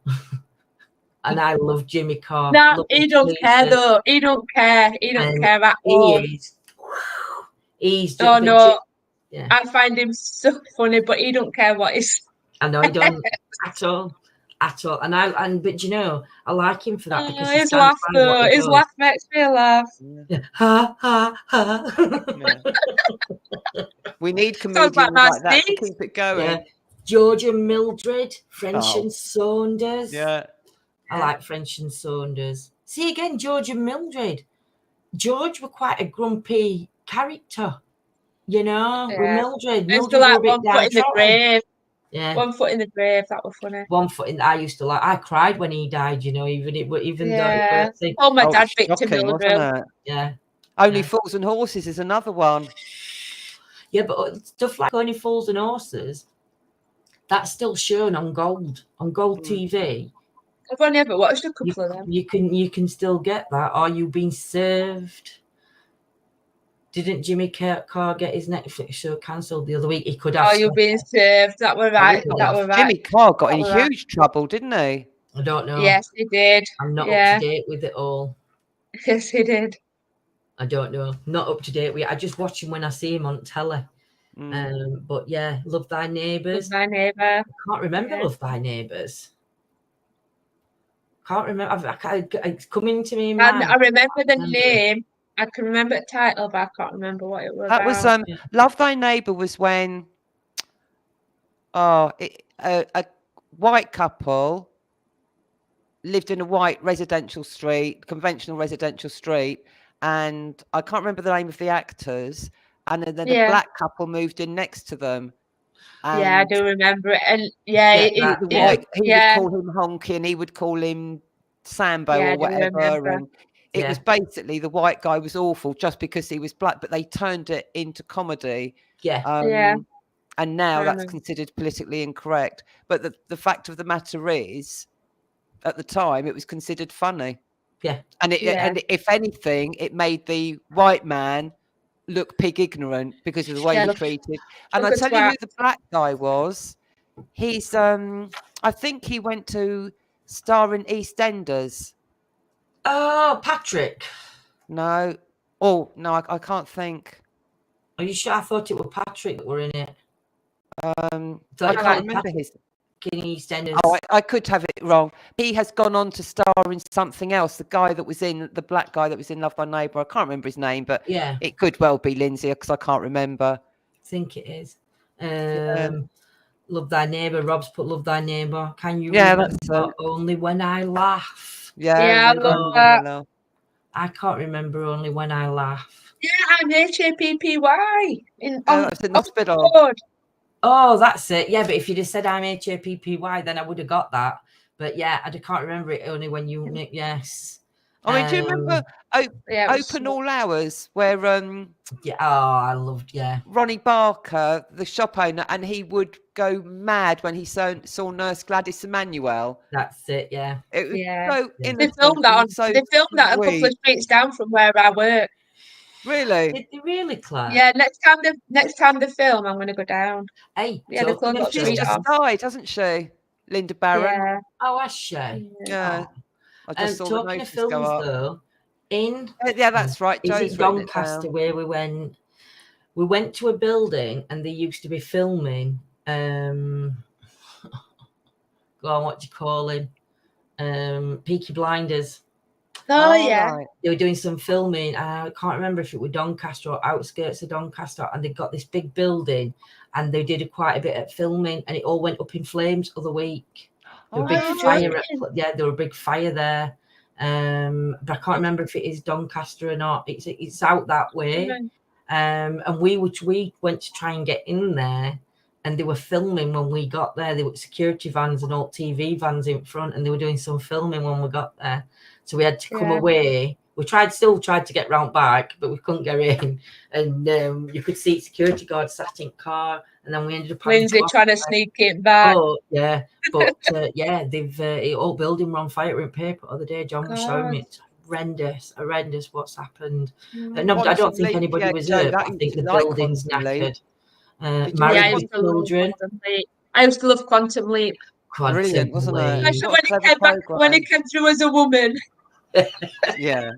and I love Jimmy Carr. No, he don't care though. He don't care. He don't care at all. He's oh no. Yeah. I find him so funny, but he don't care what he's. I know he don't at all. But you know, I like him for that because his laugh though. His laugh makes me laugh. Yeah. Ha ha ha. Yeah. We need comedians like that to keep it going. Yeah. George and Mildred, French and Saunders. Yeah. I like French and Saunders. See again, George and Mildred. George were quite a grumpy character, you know. With Mildred. Mildred like one foot in the grave. Yeah, 1 foot in the grave. That was funny. 1 foot in. I used to like. I cried when he died. You know, even though it was. Oh, my dad picked him. Yeah. Only Fools and Horses is another one. Yeah, but stuff like Only Fools and Horses, that's still shown on Gold TV. I've only ever watched a couple of them. You can still get that. Are You Being Served? Didn't Jimmy Carr get his Netflix show cancelled the other week? He could have. Are You Being Served? That were right. That were right. Jimmy Carr got in huge trouble, didn't he? I don't know. Yes, he did. I'm not up to date with it all. Yes, he did. I don't know. Not up to date with it. I just watch him when I see him on telly. But yeah, Love Thy Neighbours. Love Thy Neighbour. I can't remember Love Thy Neighbours. Can't remember. It's coming to me in mind. I remember the name. I can remember the title, but I can't remember what it was. That was Love Thy Neighbour was when a white couple lived in a white conventional residential street, and I can't remember the name of the actors, and then a black couple moved in next to them. Yeah, I do remember it. And he would call him Honky and he would call him Sambo or whatever. And it was basically the white guy was awful just because he was black, but they turned it into comedy. And now that's considered politically incorrect. But the fact of the matter is, at the time, it was considered funny. Yeah. And if anything, it made the white man look pig ignorant because of the way he treated. And I tell you who the black guy was. He's I think he went to star in EastEnders. Oh, Patrick. No. Oh no, I can't think. Are you sure? I thought it was Patrick that were in it. I can't remember his. EastEnders. Oh, I could have it wrong. He has gone on to star in something else. The guy that was in the black guy that was in Love Thy Neighbour. I can't remember his name, but it could well be Lindsay because I can't remember. I think it is. Love Thy Neighbour. Rob's put Love Thy Neighbour. Can you remember Only When I Laugh? I love that. I can't remember Only When I Laugh. Yeah, I'm HAPPY in hospital. Oh, that's it. Yeah, but if you'd have said I'm HAPPY, then I would have got that. But yeah, I can't remember it only when you yes. I mean, do you remember Open All Hours where I loved Ronnie Barker, the shop owner, and he would go mad when he saw Nurse Gladys Emmanuel. That's it, yeah. It was so They filmed that a couple of streets down from where I work. Really? Did they really, Claire? Yeah, next time they film, I'm going to go down. Hey, they've closed she's just died, hasn't she? Linda Barron. Yeah. Oh, has she? Yeah. I just saw talking the of films, though, that's right. Is it Doncaster where we went? We went to a building and they used to be filming. Go on, what do you call him? Peaky Blinders. Oh yeah. Right. They were doing some filming. I can't remember if it was Doncaster or outskirts of Doncaster, and they got this big building, and they did quite a bit of filming, and it all went up in flames other week. There were there were a big fire there. But I can't remember if it is Doncaster or not. It's out that way. And we went to try and get in there, and they were filming when we got there. There were security vans and old TV vans in front, and they were doing some filming when we got there. So we had to come away. We still tried to get round back, but we couldn't get in. And you could see security guards sat in car, and then we ended up Lindsay trying to sneak it back. Oh, yeah. But they've all building were on fire in paper the other day. John was showing me. It's horrendous what's happened. No, I don't think anybody was hurt. I think the building's knackered. Married with Children. I used to love Quantum Leap. Brilliant, wasn't it? Especially when it came through as a woman. Yeah.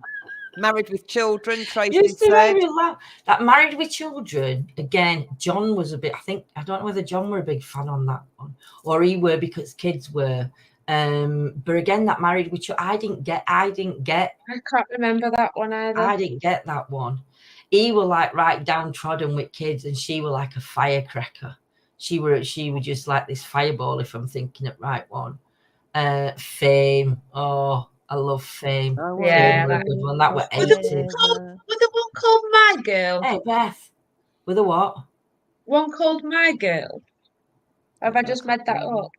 Married with Children, Tracy used to said. make me laugh. That Married with Children, again, John was a bit, I don't know whether John were a big fan on that one, or he were because kids were. But again, that Married with Children, I didn't get. I can't remember that one either. I didn't get that one. He were like right downtrodden with kids, and she were like a firecracker. She were just like this fireball, if I'm thinking it right one. Fame. Oh, I love Fame. Oh, yeah, that good one. That were 80. Was the one called My Girl? Hey, Beth. With a what? One called My Girl. Have I just made that up?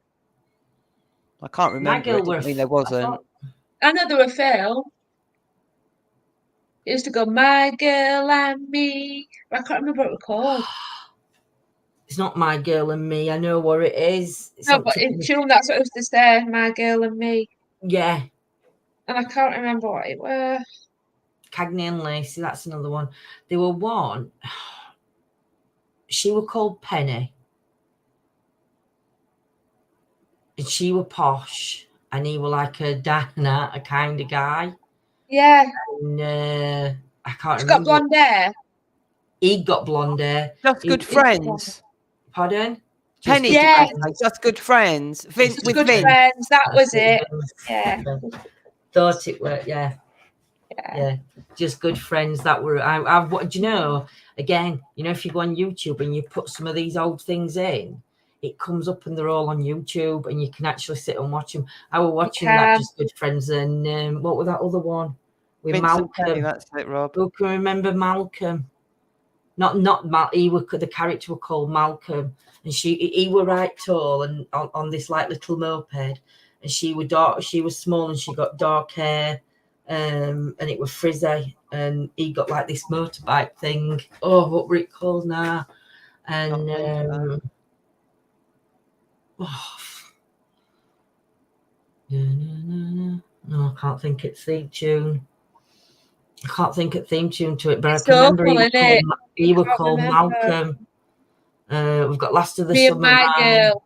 I can't remember. My Girl I mean, there wasn't. I know there were film. It used to go My Girl and Me. I can't remember what it was called. It's not My Girl and Me. I know what it is. It's No, but in tune, that's what it was to say, My Girl and Me. Yeah. And I can't remember what it was. Cagney and Lacey, that's another one. There were one. She were called Penny. And she were posh. And he were like a diner, a kind of guy. Yeah. And I can't She's remember. got blonde hair. He got blonde hair. Just Good Friends. Pardon? Penny, Yeah. Just Good Friends. Vince Just with Good Vince. Friends. That was it. Yeah. Thought it were, yeah. Just Good Friends. That were what do you know? Again, you know, if you go on YouTube and you put some of these old things in, it comes up and they're all on YouTube and you can actually sit and watch them. I was watching that Just Good Friends and what was that other one with Vincent Malcolm? Penny, that's it, Rob. Who can remember Malcolm? Not Mal. The character were called Malcolm, and he were right tall and on this like little moped, and she was small and she got dark hair, and it was frizzy, and he got like this motorbike thing. Oh, what were it called now? And no, I can't think it's theme tune. I can't think of theme tune to it, but It's I can remember awful, he were called Malcolm. We've got Last of the Me and Summer My Man, Girl.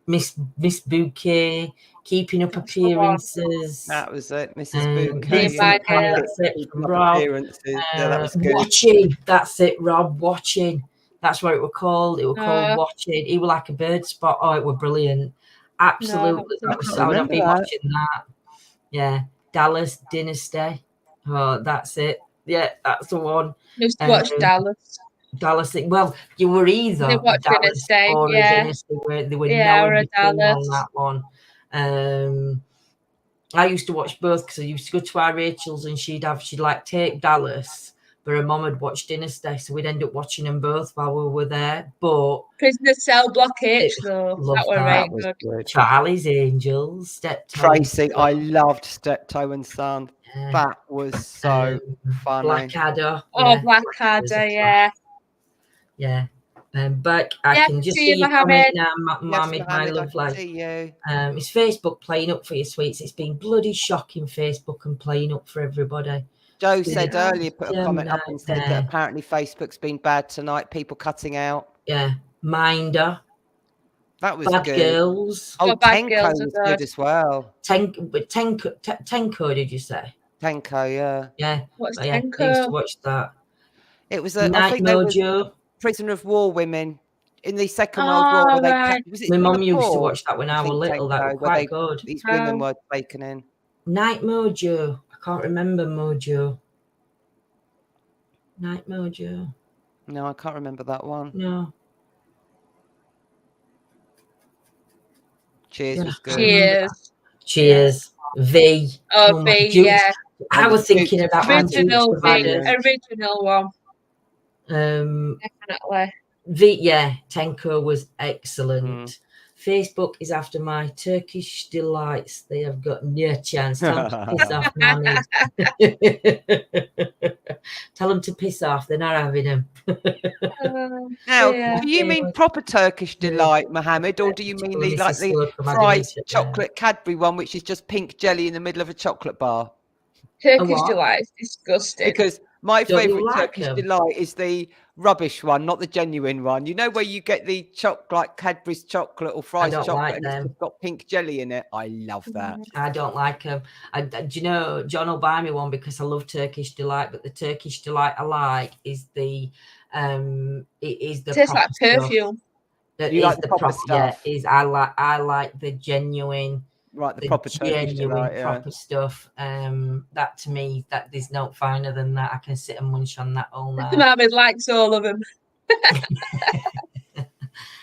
Miss Bouquet, Keeping Up Appearances. That was it, Mrs. Bouquet. Me and My Girl. That's it from Rob. Yeah, that was good. Watching. That's it, Rob. Watching. That's what it were called. It were called Watching. He were like a bird spot. Oh, it were brilliant. Absolutely. No, I would have been watching that. Yeah. Dallas Dynasty. Oh, that's it. Yeah, that's the one. Just watch Dallas. Dallas. Well, you were either Dallas Dynasty or a Dynasty. There were no in between on that one. I used to watch both because I used to go to our Rachel's and she'd like take Dallas, but her mum had watched Dynasty, so we'd end up watching them both while we were there. But Prisoner's Cell Block H, though. That were right good. Charlie's Angels, Steptoe. Tracy, I loved Steptoe and Son. Yeah. That was so funny. Blackadder. Oh, Blackadder, yeah. Yeah. But I can just see you comment now, Mohammed, my lovely. See you. Is Facebook playing up for you, sweets? It's been bloody shocking, Facebook, and playing up for everybody. Joe said earlier, put a comment up and said that apparently Facebook's been bad tonight, people cutting out. Yeah. Minder. That was Bad good. Girls. Oh, Tenko was good as well. Tenko, did you say? Tenko, yeah. Yeah. What's Tenko? I used to watch that. It was a Night Mojo. Prisoner of War women in the Second World War. Right. My mum used to watch that when I was little. That was quite good. These women were taken in. Night Mojo. I can't remember Mojo. Night Mojo. No, I can't remember that one. No. Cheers was good. Cheers. V. Oh, V, yeah. I was thinking of that original one. Definitely. Tenko was excellent. Facebook is after my Turkish delights. They have got no chance. Tell them to piss off, Mammy. Tell them to piss off. They're not having them. Now, do you mean proper Turkish delight, Mohammed, or do you mean the fried chocolate Cadbury one, which is just pink jelly in the middle of a chocolate bar? Turkish delight is disgusting. Because my favourite Turkish delight is the rubbish one, not the genuine one. You know where you get the chocolate, like Cadbury's chocolate or Fry's chocolate, and it's got pink jelly in it. I love that. I don't like them. Do you know, John will buy me one because I love Turkish delight, but the Turkish delight I like is the it tastes like perfume. You like the proper stuff? Yeah, I like the genuine. Right, the proper Turkish delight, proper stuff. That to me, that there's no finer than that. I can sit and munch on that all night. Mohammed likes all of them.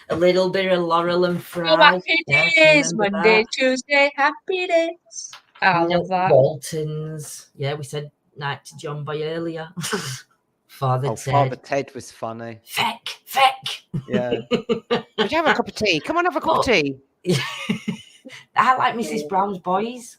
A little bit of Laurel and Fry. Oh, happy days, Monday, Tuesday, happy days. I love that. Waltons. Yeah, we said night to John Boy earlier. Father Ted was funny. Feck. Yeah. Would you have a cup of tea? Come on, have a cup of tea. I like Mrs. Brown's Boys.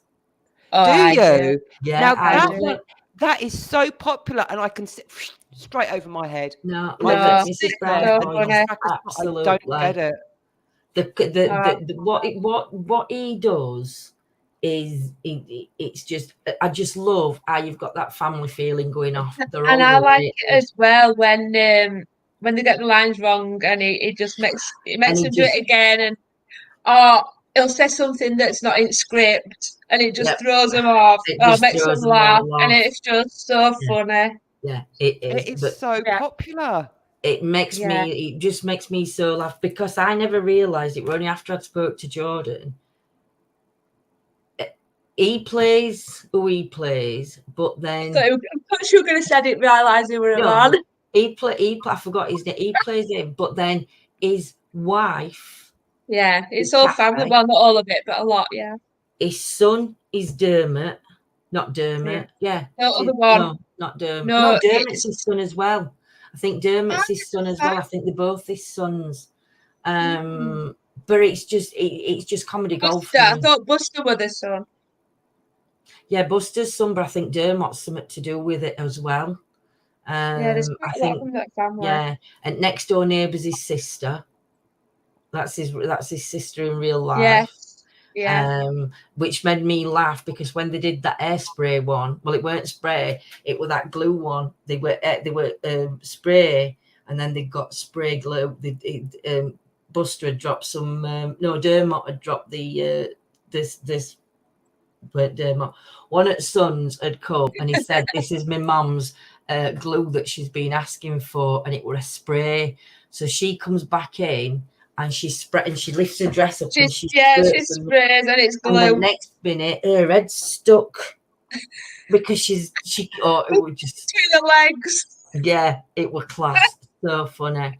Do you? Yeah. Now That is so popular, and I can sit straight over my head. No, No, Mrs. Brown's so Boys, funny. absolutely. I don't get it. What he does is it's just, I just love how you've got that family feeling going off. They're all And I like it related. as well when they get the lines wrong, and it just makes And them do it again, and he'll say something that's not in script, and it just Yep. throws them off. It Or just makes throws them them laugh, all and off. it's just so funny. Yeah, it is. It is But so popular. it makes me, it just makes me so laugh, because I never realised it. Only after I'd spoke to Jordan. He plays who he plays, but then So I'm not sure you were going to say I didn't realise they were a man. he I forgot his name. He plays him, but then his wife. Yeah, it's all family. Well, not all of it, but a lot. Yeah. His son is Dermot, not Dermot. Yeah. No, other one. No, not Dermot. No, No, Dermot's his son as well. I think Dermot's his son as well. I think they're both his sons. But it's just comedy gold for me. I thought Buster was the son. Yeah, Buster's son, but I think Dermot's something to do with it as well. Yeah, there's quite a lot from that family. Yeah, and next door neighbour's his sister. That's his sister in real life. Yes. Yeah. Which made me laugh, because when they did that hairspray one, well, it weren't spray, it was that glue one. They were spray, and then they got spray glue. Buster had dropped some. Dermot had dropped the this. But Dermot, one at Sons had come and he said, "This is my mum's glue that she's been asking for," and it was a spray. So she comes back in and she lifts her dress up and she sprays and it's glue. And the next minute her head's stuck because it was just between the legs. Yeah, it was class. So funny.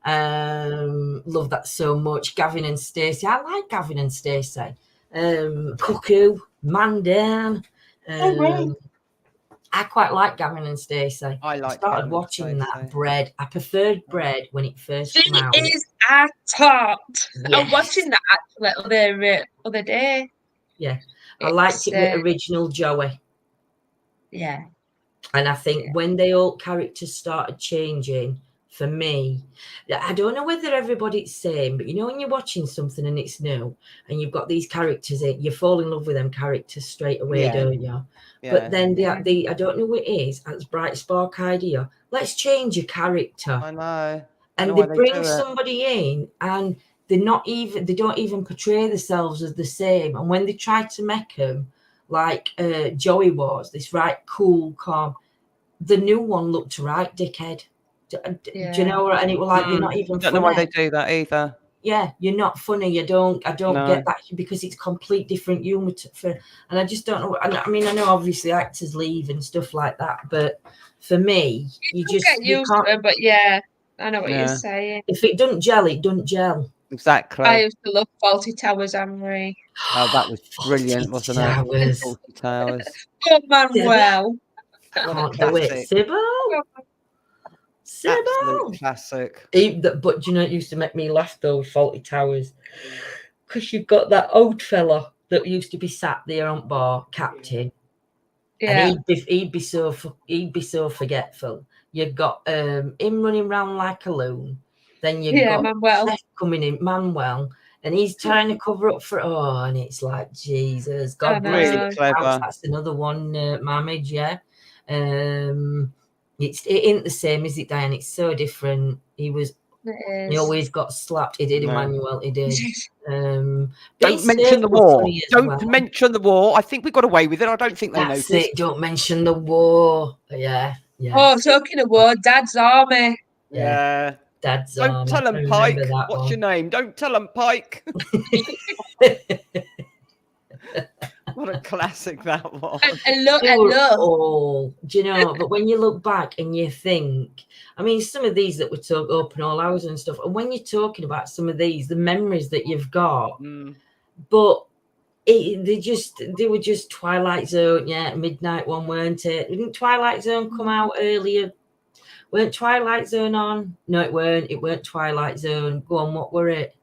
Love that so much. Gavin and Stacey. I like Gavin and Stacey. Cuckoo, Man Down. I quite like Gavin and Stacey. I started watching that Bread. I preferred Bread when it first came out. It is a top. Yes. I'm watching that actually other day. Yeah, I liked it with original Joey. Yeah. And I think when they all characters started changing, for me, I don't know whether everybody's the same, but you know, when you're watching something and it's new and you've got these characters in, you fall in love with them characters straight away, don't you? Yeah. But then I don't know what it is, that's Bright Spark idea. Let's change your character. I know. And they bring somebody in and they don't even portray themselves as the same. And when they try to make them like Joey was, this right cool, calm, the new one looked right dickhead. Do you know? And it was like you're not even. I don't know why they do that either. Yeah, you're not funny. I don't get that, because it's complete different humour and I just don't know. I mean, I know obviously actors leave and stuff like that, but for me, you can't to it. But yeah, I know what you're saying. If it doesn't gel, it doesn't gel. Exactly. I used to love Faulty Towers, Anne-Marie. Oh, that was brilliant, wasn't it? Faulty Towers. Oh, Manuel. Can't do it, Sybil. Absolute classic. But you know, it used to make me laugh though, Faulty Towers, because you've got that old fella that used to be sat there on bar, Captain. Yeah. And he'd be so forgetful. You've got him running around like a loon. Then you've got Manuel coming in, Manuel, and he's trying to cover up for and it's like, Jesus, God bless really clever. That's another one, Mamage, yeah. It ain't the same, is it, Diane? It's so different. He always got slapped. He did, Emmanuel. He did. Don't mention the war. Don't mention the war. I think we got away with it. I don't think they noticed. That's it. Don't mention the war. Yeah. Oh, talking of war, Dad's Army. Yeah. Dad's Army. Don't tell them, Pike. What's your name? Don't tell them, Pike. What a classic that was. And look. Do you know? But when you look back and you think, I mean, some of these that were open all hours and stuff, and when you're talking about some of these, the memories that you've got, but they were just Twilight Zone, midnight one, weren't it? Didn't Twilight Zone come out earlier? Weren't Twilight Zone on? No, it weren't. It weren't Twilight Zone. Go on, what were it?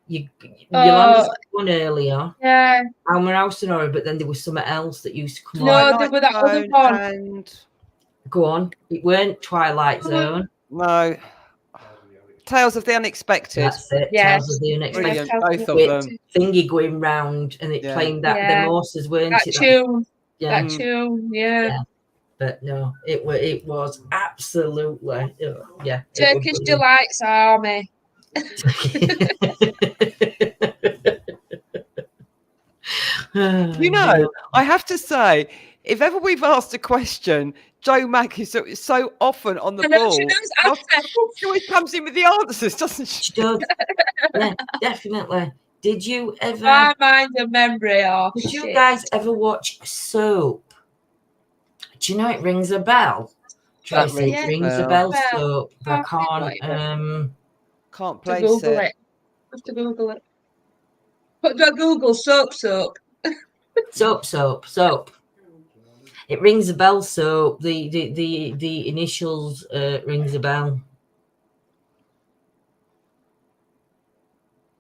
Yolanda said one earlier. Yeah. Alma House and Horror, but then there was something else that used to come No, on. there was that other one. And Go on. It weren't Twilight Zone. no. Tales of the Unexpected. That's it. Yeah. Tales of the Unexpected. Brilliant, both of With them. Thingy going round and it playing that the Morses, weren't That it? tune. Yeah. That tune, yeah. But no, it was absolutely yeah. Turkish Delights Army. You know, I have to say, if ever we've asked a question, Jo Mack is so often on the ball. She knows She always comes in with the answers, doesn't she? She does. Yeah, definitely. Did you ever? My mind and memory are. Did you guys ever watch Soap? Do you know it rings a bell? Tracy, it rings a bell. Soap. I can't place Google it. I have to Google it. What do I Google? Soap. Soap. It rings a bell. Soap. The initials rings a bell.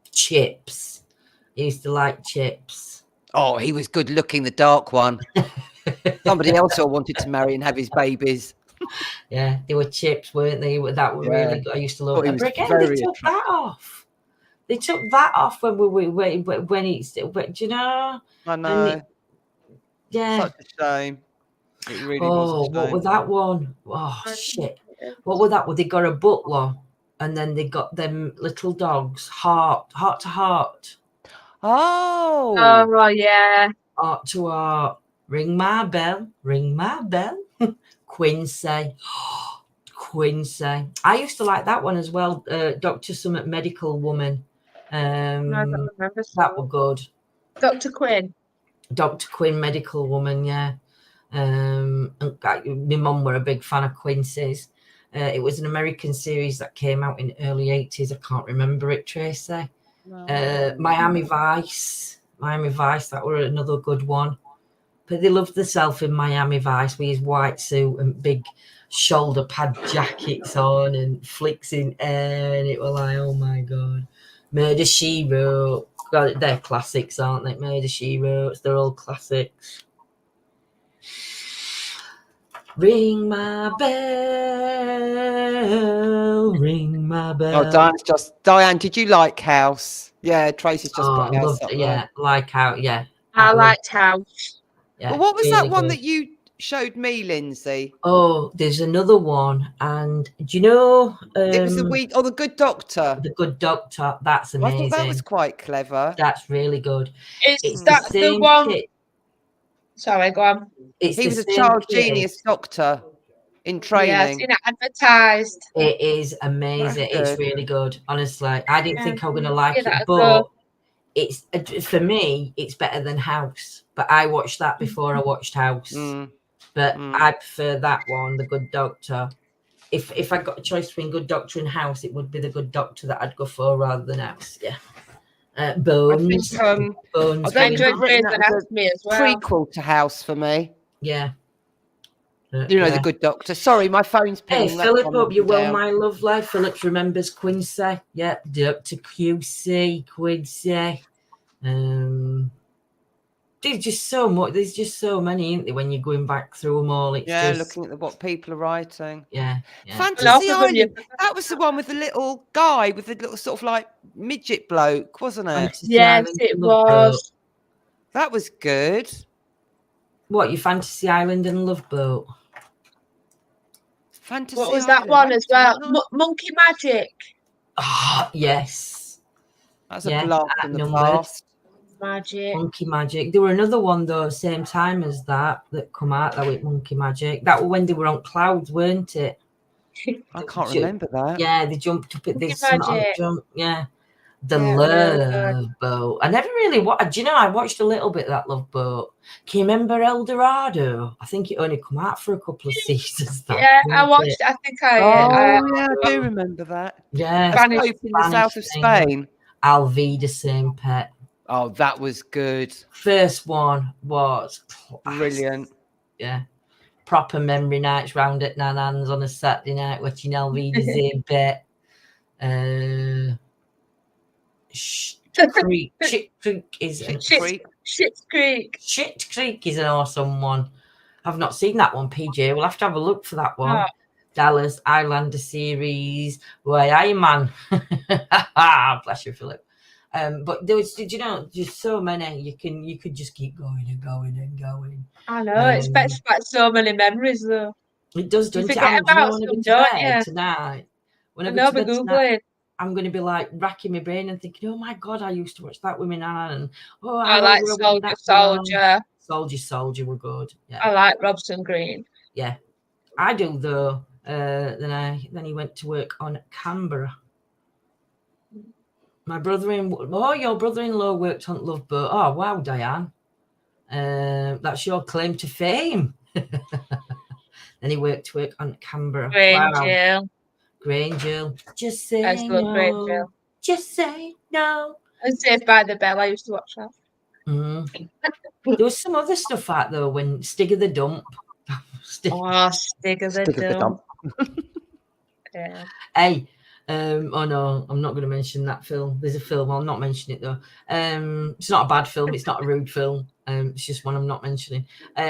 Chips. I used to like Chips. Oh, he was good looking, the dark one. Somebody else all wanted to marry and have his babies. Yeah, they were Chips, weren't they? That were really good. I used to love it. But again, they took that off. They took that off when it's. Do you know? I know. Yeah. Such a shame. It really was a shame. What was that one? Oh shit! What was that? Well, they got a butler, and then they got them little dogs. Heart to heart. Oh yeah. Heart to heart. Ring my bell. Quincy. Quincy. I used to like that one as well. Dr. Summit Medical Woman. I don't remember. That were good. Dr. Quinn. Dr. Quinn Medical Woman, yeah. And my mum were a big fan of Quincy's. It was an American series that came out in the early 80s. I can't remember it, Tracy. No. Miami Vice, that were another good one. But they loved themselves in Miami Vice with his white suit and big shoulder pad jackets on and flicks in air, and it was like, oh my God. Murder, She Wrote. God, they're classics, aren't they? Murder, She Wrote. They're all classics. Ring my bell, ring my bell. Oh, Diane, did you like House? Yeah, Tracy's just put House up there. Yeah, like House, yeah. I liked House. Yeah, well, what was really that one that you showed me, Lindsay? Oh, there's another one, and do you know? It was the Good Doctor. The Good Doctor. That's amazing. I thought that was quite clever. That's really good. It's that the one? Sorry, go on. He was a child genius doctor in training. Yeah, I've seen it advertised. It is amazing. It's really good. Honestly, I didn't think I was gonna like it, but it's for me, it's better than House. But I watched that before I watched House. But I prefer that one, The Good Doctor. If I got a choice between Good Doctor and House, it would be The Good Doctor that I'd go for rather than House. Yeah. Bones. Bones. I think written that as well. Prequel to House for me. Yeah. You know, The Good Doctor. Sorry, my phone's pinging. Hey, Philip, hope you're well, my lovely. Philip remembers Quincy. Yeah, Dr. QC, Quincy. There's just so much. There's just so many, isn't there, when you're going back through them all? It's looking at what people are writing. Yeah. Fantasy Island. That was the one with the little guy with the little sort of like midget bloke, wasn't it? Yes, it was. That was good. What, your Fantasy Island and Love Boat? Fantasy What was that one as well? Monkey Magic. Oh, yes. That's a blast from the past. Magic. Monkey Magic. There were another one though, same time as that come out. That was Monkey Magic. That was when they were on clouds, weren't it? I can't remember that. Yeah, they jumped up at this jump. Yeah, Love Boat. I never really watched. Do you know? I watched a little bit of that Love Boat. Can you remember El Dorado? I think it only come out for a couple of seasons. I watched. I think I do remember that. Yeah, Spanish in the south of Spain. Alvida Same Pet. Oh, that was good. First one was brilliant. Yeah. Proper memory nights round at Nanan's on a Saturday night watching Alvida Same Pet. Creek. Shit Creek is Shit's Creek. Shit Creek is an awesome one. I've not seen that one, PJ. We'll have to have a look for that one. Oh. Dallas Islander series. Why are you, man? Bless you, Philip. But there was, did you know, just so many. You could just keep going and going and going. I know, it brings back so many memories though. It does, You doesn't it? forget Do you know about when I some, go to don't bed you? tonight? When I I go know, to but bed tonight, Googling. I'm going to be like racking my brain and thinking, oh my God, I used to watch that with my nan. And oh, I I like remember when that Soldier. were good. Yeah. I like Robson Green. Yeah. I do though. Then he went to work on Canberra. Your brother-in-law worked on Love Boat. Oh wow, Diane. That's your claim to fame. Then he worked on Canberra. Granger. Granger. Just say I just love Granger. Just say no. And Saved by the Bell. I used to watch that. There was some other stuff out though when Stig of the Dump. Stig of the Dump. Yeah. Hey, oh no, I'm not going to mention that film. There's a film, I'll not mention it though. It's not a bad film, it's not a rude film. It's just one I'm not mentioning.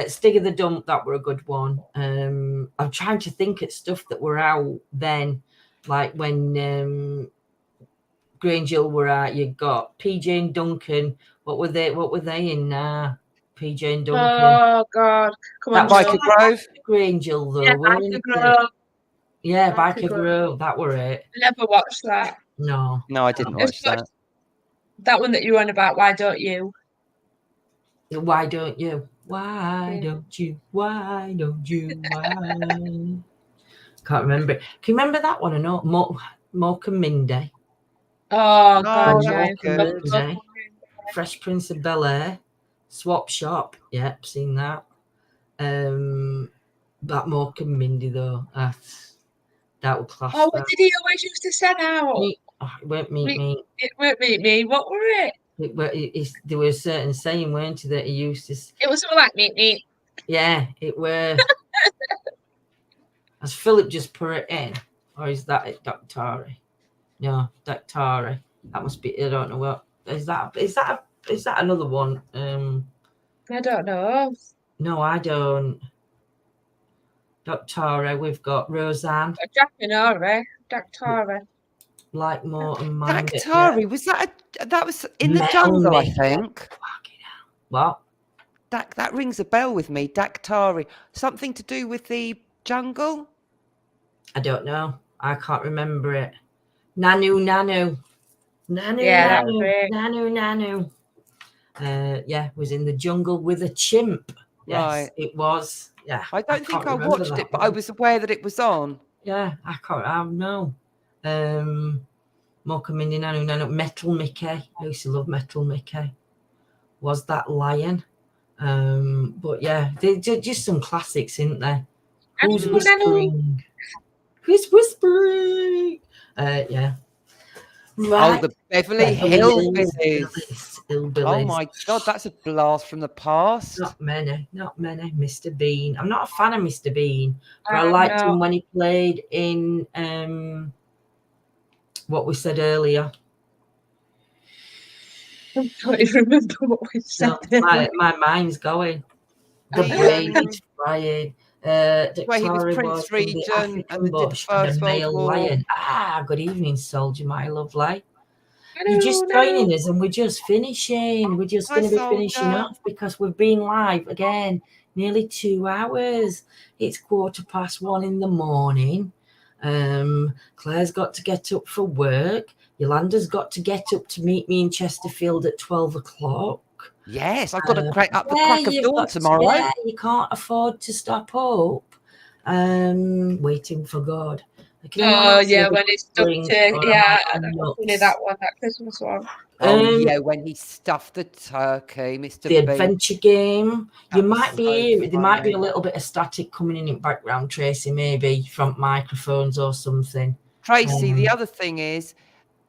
Stig of the Dump, that were a good one. I'm trying to think of stuff that were out then, like when Granger were out. You got PJ and Duncan. What were they in? PJ and Duncan. Oh God, come on, Biker Grove. Granger though, yeah, weren't Biker it? Grove. Yeah, Biker Grove. That were it. I never watched that. No, I didn't watch that. That one that you were on about. Why don't you? Why don't you? Why don't you? Why don't you? Why? Can't remember it. Can you remember that one or not? Moke and Mindy. Oh God, Mindy. Fresh Prince of Bel-Air. Swap Shop. Yep, seen that. That Moke and Mindy though. That would class. Oh, what did he always used to send out? It won't meet me. It won't meet me. What were it? There was a certain saying, weren't it, that he used to. It was something like meet. Yeah, it were. Has Philip just put it in, or is that it, Doctari? No, Doctari. That must be. I don't know what is that. Is that another one? I don't know. No, I don't. Doctari. We've got Roseanne. Jack and Ori. Doctari. Like more and mine. Doctari, was that was in the jungle, I think. What? That rings a bell with me. Doctari. Something to do with the jungle? I don't know. I can't remember it. Nanu. Yeah, Nanu. Yeah, was in the jungle with a chimp. Yes, right. It was. Yeah. I don't think I watched it, but I was aware that it was on. Yeah, I don't know. Mocha Mindy, Nanu, Metal Mickey. I used to love Metal Mickey. Was that Lion? But yeah, they're just some classics, isn't there? Who's whispering? Who's whispering? Yeah. Right. Oh, the Beverly Hillbillies. Oh my God, that's a blast from the past. Not many. Mr. Bean. I'm not a fan of Mr. Bean, but I liked him when he played in what we said earlier. I don't even remember what we said. No, my mind's going. The brain is fried. Where he was Prince Regent and did the First World War. Lion. Good evening, soldier, my lovely. You're just joining us and we're just finishing. We're just going to be finishing off because we've been live again nearly 2 hours. It's 1:15 in the morning. Claire's got to get up for work. Yolanda's got to get up to meet me in Chesterfield at 12 o'clock. Yes, I've got to crack up the crack of dawn tomorrow. Yeah, you can't afford to stop up. Waiting for God. Oh yeah, when it's stuffed that one, that Christmas one. Yeah, when he stuffed the turkey, Mr. The adventure game. There might be a little bit of static coming in background, Tracy, maybe from microphones or something. Tracy, the other thing is,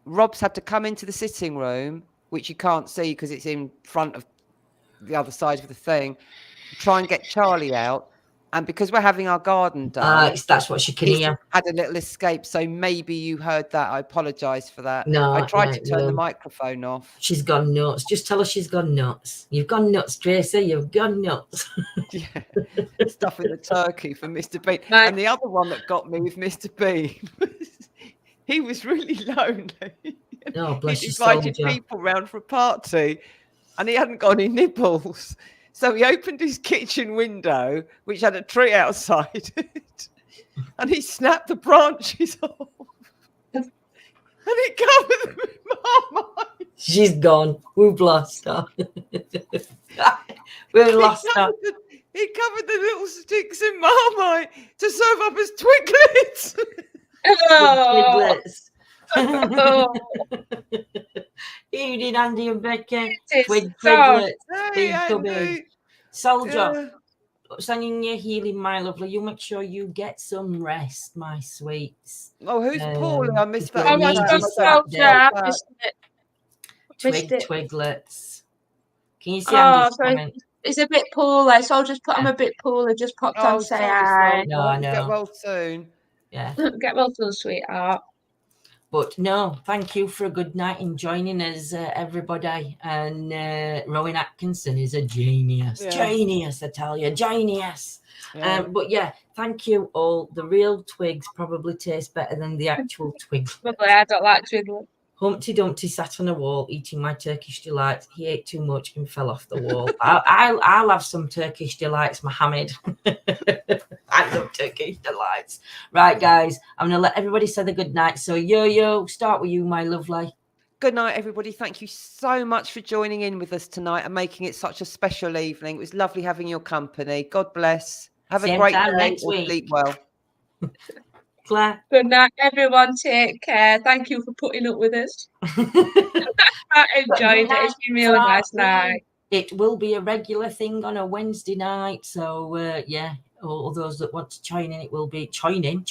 Rob's had to come into the sitting room, which you can't see because it's in front of the other side of the thing, try and get Charlie out. And because we're having our garden done, that's what she can he's hear. had a little escape. So maybe you heard that. I apologise for that. No, I tried no, to turn the no. microphone off. She's gone nuts. Just tell her she's gone nuts. You've gone nuts, Tracy. You've gone nuts. Yeah, stuffing the turkey for Mr. Bean. Right. And the other one that got me with Mr. Bean, he was really lonely. Oh, bless He'd your invited soldier. people round for a party, and he hadn't got any nibbles. So he opened his kitchen window, which had a tree outside it, and he snapped the branches off. And it covered them in Marmite. She's gone. We've lost her. We've lost her. He covered the little sticks in Marmite to serve up as twiglets. Oh, Twiglets. oh, Evening, Andy and Becky. it is Twiglets. Hey, Big cubby. Andy. Soldier, sending you healing, my lovely. You make sure you get some rest, my sweets. Oh, who's poorly? I missed that. you'll Oh my need God, your Saturday. I missed it. Missed it. Twiglets. Can you see Oh, Andy's sorry. comment? It's a bit poorly, so I'll just put. I'm a bit poorly. Just popped on, say hi. No, I Get know. well soon. Yeah. Get well soon, sweetheart. But no, thank you for a good night and joining us, everybody. And Rowan Atkinson is a genius. Yeah. Genius, I tell you. Genius. Yeah. But yeah, thank you all. The real twigs probably taste better than the actual twigs. Lovely. I don't like twiddling. Humpty Dumpty sat on a wall eating my Turkish delights. He ate too much and fell off the wall. I'll have some Turkish delights, Mohammed. I love Turkish delights. Right, guys, I'm going to let everybody say the good night. So, Yo-Yo, start with you, my lovely. Good night, everybody. Thank you so much for joining in with us tonight and making it such a special evening. It was lovely having your company. God bless. Have Same a great time day next or week. sleep well. Claire. Good night, everyone. Take care. Thank you for putting up with us. I enjoyed it. It's been a really nice night. It will be a regular thing on a Wednesday night. So, yeah, all those that want to join in, it will be join in.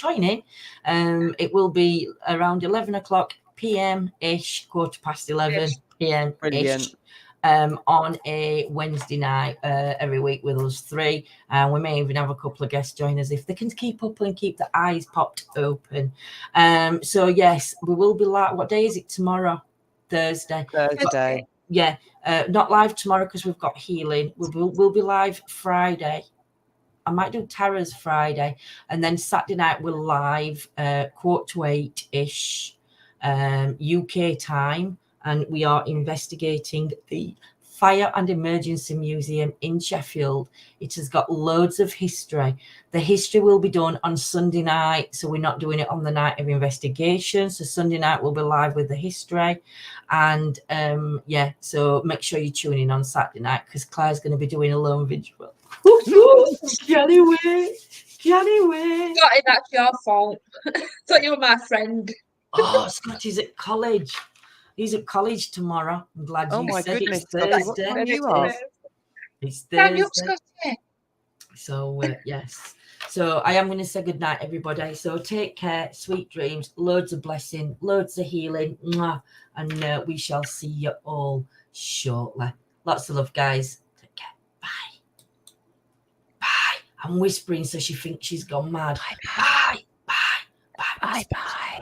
It will be around 11 o'clock p.m.-ish, 11:15 p.m. Brilliant. On a Wednesday night every week with us three. And we may even have a couple of guests join us if they can keep up and keep the eyes popped open. So, yes, we will be live. What day is it tomorrow? Thursday. Yeah, not live tomorrow because we've got healing. We'll be live Friday. I might do Tara's Friday. And then Saturday night we're live 7:45-ish UK time. And we are investigating the Fire and Emergency Museum in Sheffield. It has got loads of history. The history will be done on Sunday night, so we're not doing it on the night of investigation. So Sunday night we'll be live with the history. And yeah, so make sure you tune in on Saturday night because Claire's going to be doing a lone vigil. Johnny way. Scotty, that's your fault. Thought you were my friend. Oh, Scotty's at college. He's at college tomorrow. I'm glad you said goodness, it's Scotty, what Thursday. time you are? It's Damn you, Thursday. Scotty. So, yes. So I am going to say good night, everybody. So take care, sweet dreams, loads of blessing, loads of healing. Mwah. And we shall see you all shortly. Lots of love, guys. Take care. Bye. Bye. I'm whispering so she thinks she's gone mad. Bye. Bye. Bye. Bye. Bye. Bye.